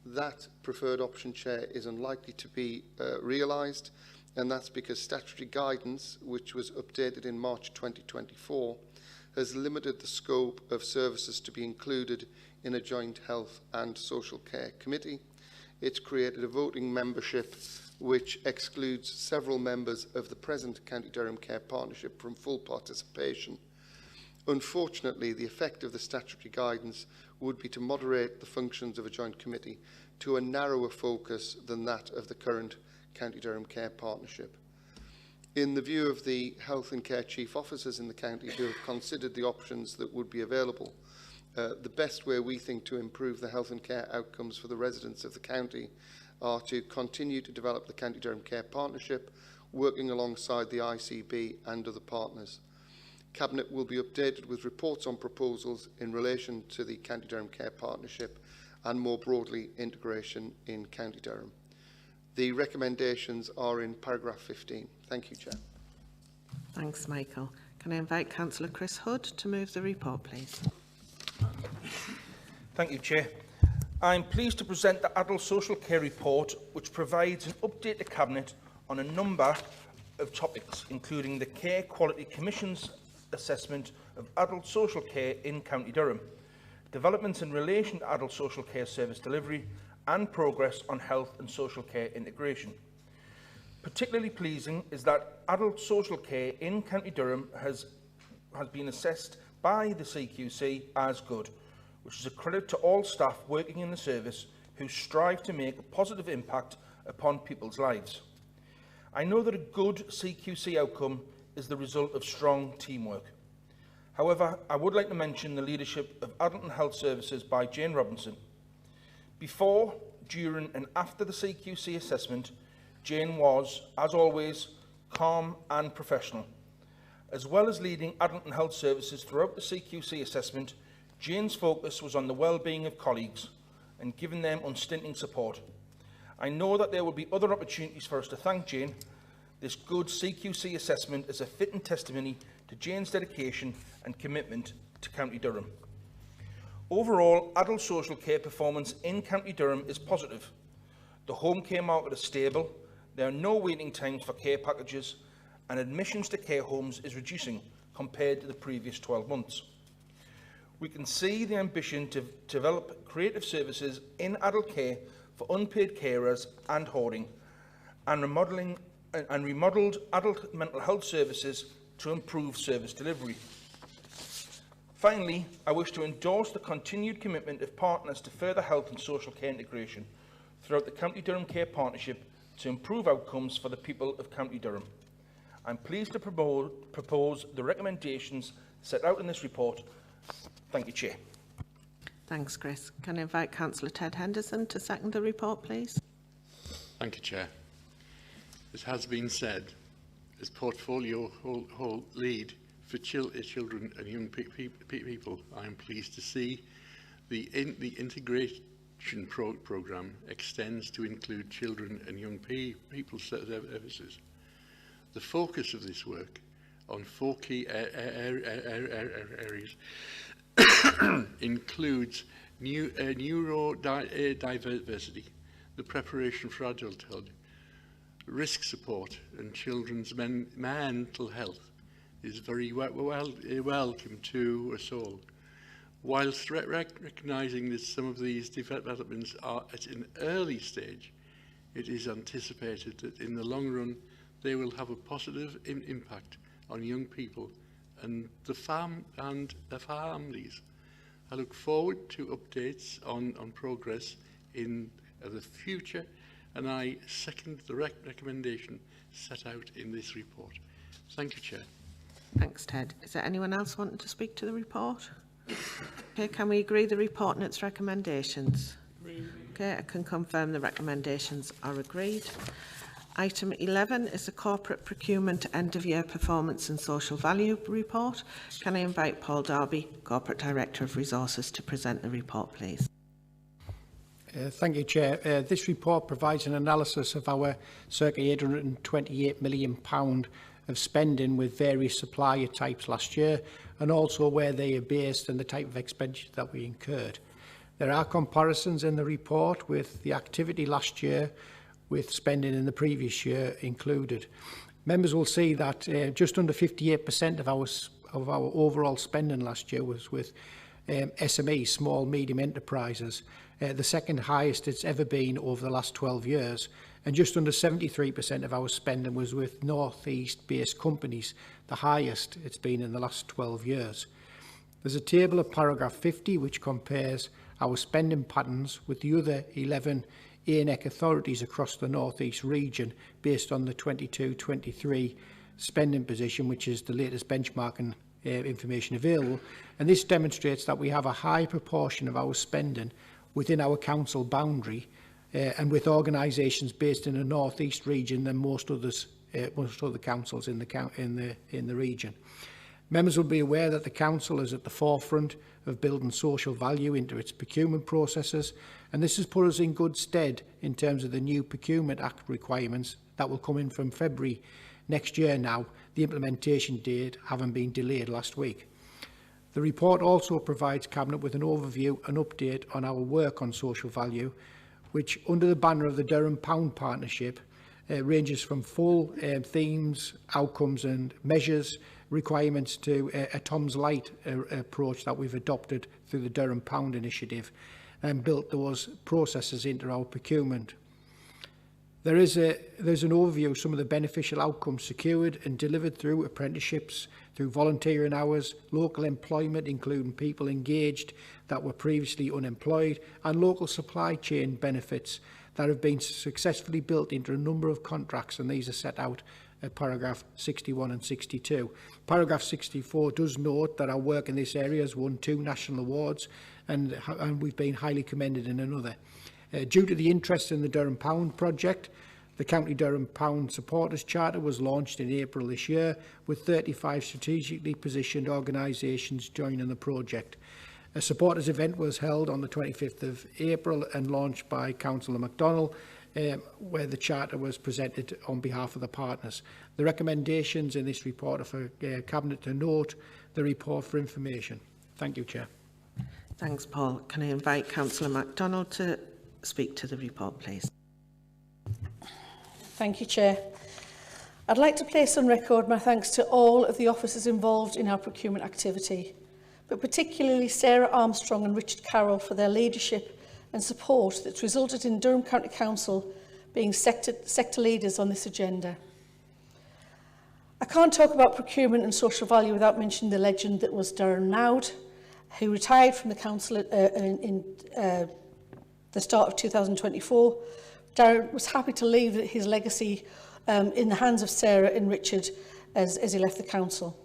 That preferred option, Chair, is unlikely to be realised, and that's because statutory guidance, which was updated in March 2024, has limited the scope of services to be included in a joint health and social care committee. It's created a voting membership which excludes several members of the present County Durham Care Partnership from full participation. Unfortunately, the effect of the statutory guidance would be to moderate the functions of a joint committee to a narrower focus than that of the current County Durham Care Partnership. In the view of the health and care chief officers in the county who have considered the options that would be available, the best way we think to improve the health and care outcomes for the residents of the county are to continue to develop the County Durham Care Partnership, working alongside the ICB and other partners. Cabinet will be updated with reports on proposals in relation to the County Durham Care Partnership and more broadly integration in County Durham. The recommendations are in paragraph 15. Thank you, Chair. Thanks, Michael. Can I invite Councillor Chris Hood to move the report, please? Thank you, Chair. I'm pleased to present the Adult Social Care Report, which provides an update to Cabinet on a number of topics, including the Care Quality Commission's assessment of adult social care in County Durham, developments in relation to adult social care service delivery, and progress on health and social care integration. Particularly pleasing is that adult social care in County Durham has been assessed by the CQC as good, which is a credit to all staff working in the service who strive to make a positive impact upon people's lives. I know that a good CQC outcome is the result of strong teamwork. However, I would like to mention the leadership of Adult and Health Services by Jane Robinson. Before, during and after the CQC assessment, Jane was, as always, calm and professional. As well as leading Adult and Health Services throughout the CQC assessment, Jane's focus was on the well-being of colleagues and giving them unstinting support. I know that there will be other opportunities for us to thank Jane. This good CQC assessment is a fitting testimony to Jane's dedication and commitment to County Durham. Overall, adult social care performance in County Durham is positive. The home care market is stable, there are no waiting times for care packages, and admissions to care homes is reducing compared to the previous 12 months. We can see the ambition to develop creative services in adult care for unpaid carers and hoarding, and remodelled adult mental health services to improve service delivery. Finally, I wish to endorse the continued commitment of partners to further health and social care integration throughout the County Durham Care Partnership to improve outcomes for the people of County Durham. I'm pleased to propose the recommendations set out in this report. Thank you, Chair. Thanks, Chris. Can I invite Councillor Ted Henderson to second the report, please? Thank you, Chair. As has been said, as portfolio lead for children and young people, I am pleased to see the integration programme extends to include children and young people services. The focus of this work on 4 key areas includes neurodiversity, the preparation for adulthood, risk support and children's mental health is very welcome to us all. Whilst recognising that some of these developments are at an early stage, it is anticipated that in the long run they will have a positive impact on young people and the families. I look forward to updates on progress in the future, and I second the recommendation set out in this report. Thank you, Chair. Thanks, Ted. Is there anyone else wanting to speak to the report? Okay, can we agree the report and its recommendations? Okay, I can confirm the recommendations are agreed. Item 11 is the Corporate Procurement End-of-Year Performance and Social Value Report. Can I invite Paul Darby, Corporate Director of Resources, to present the report, please? Thank you, Chair. This report provides an analysis of our circa £828 million of spending with various supplier types last year, and also where they are based and the type of expenditure that we incurred. There are comparisons in the report with the activity last year with spending in the previous year included. Members will see that just under 58% of our overall spending last year was with SME, small medium enterprises, the second highest it's ever been over the last 12 years, and just under 73% of our spending was with North East based companies, the highest it's been in the last 12 years. There's a table of paragraph 50 which compares our spending patterns with the other 11 ANEC authorities across the North East region based on the 22-23 spending position, which is the latest benchmarking information available. And this demonstrates that we have a high proportion of our spending within our council boundary and with organisations based in the North East region than most other councils in the region. Members will be aware that the Council is at the forefront of building social value into its procurement processes, and this has put us in good stead in terms of the new Procurement Act requirements that will come in from February next year now, the implementation date having been delayed last week. The report also provides Cabinet with an overview and update on our work on social value, which under the banner of the Durham Pound Partnership ranges from full themes, outcomes and measures, requirements to a Tom's Light approach that we've adopted through the Durham Pound Initiative and built those processes into our procurement. There's an overview of some of the beneficial outcomes secured and delivered through apprenticeships, through volunteering hours, local employment, including people engaged that were previously unemployed, and local supply chain benefits that have been successfully built into a number of contracts, and these are set out at paragraph 61 and 62. Paragraph 64 does note that our work in this area has won 2 national awards and we've been highly commended in another. Due to the interest in the Durham Pound project, the County Durham Pound Supporters Charter was launched in April this year, with 35 strategically positioned organisations joining the project. A supporters event was held on the 25th of April and launched by Councillor MacDonald, where the charter was presented on behalf of the partners. The recommendations in this report are for Cabinet to note the report for information. Thank you, Chair. Thanks, Paul. Can I invite Councillor MacDonald to speak to the report, please? Thank you, Chair. I'd like to place on record my thanks to all of the officers involved in our procurement activity, but particularly Sarah Armstrong and Richard Carroll for their leadership and support that's resulted in Durham County Council being sector leaders on this agenda. I can't talk about procurement and social value without mentioning the legend that was Darren Nowd, who retired from the council in the start of 2024. Darren was happy to leave his legacy in the hands of Sarah and Richard as he left the council.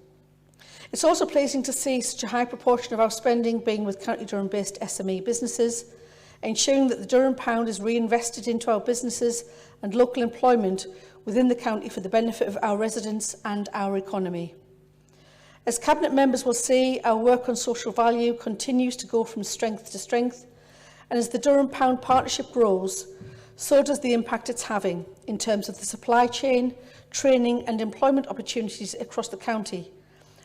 It's also pleasing to see such a high proportion of our spending being with County Durham-based SME businesses, ensuring that the Durham Pound is reinvested into our businesses and local employment within the county for the benefit of our residents and our economy. As Cabinet members will see, our work on social value continues to go from strength to strength, and as the Durham Pound Partnership grows, so does the impact it's having in terms of the supply chain, training and employment opportunities across the county.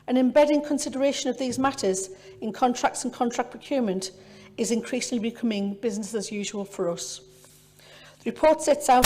And embedding consideration of these matters in contracts and contract procurement is increasingly becoming business as usual for us. The report sets out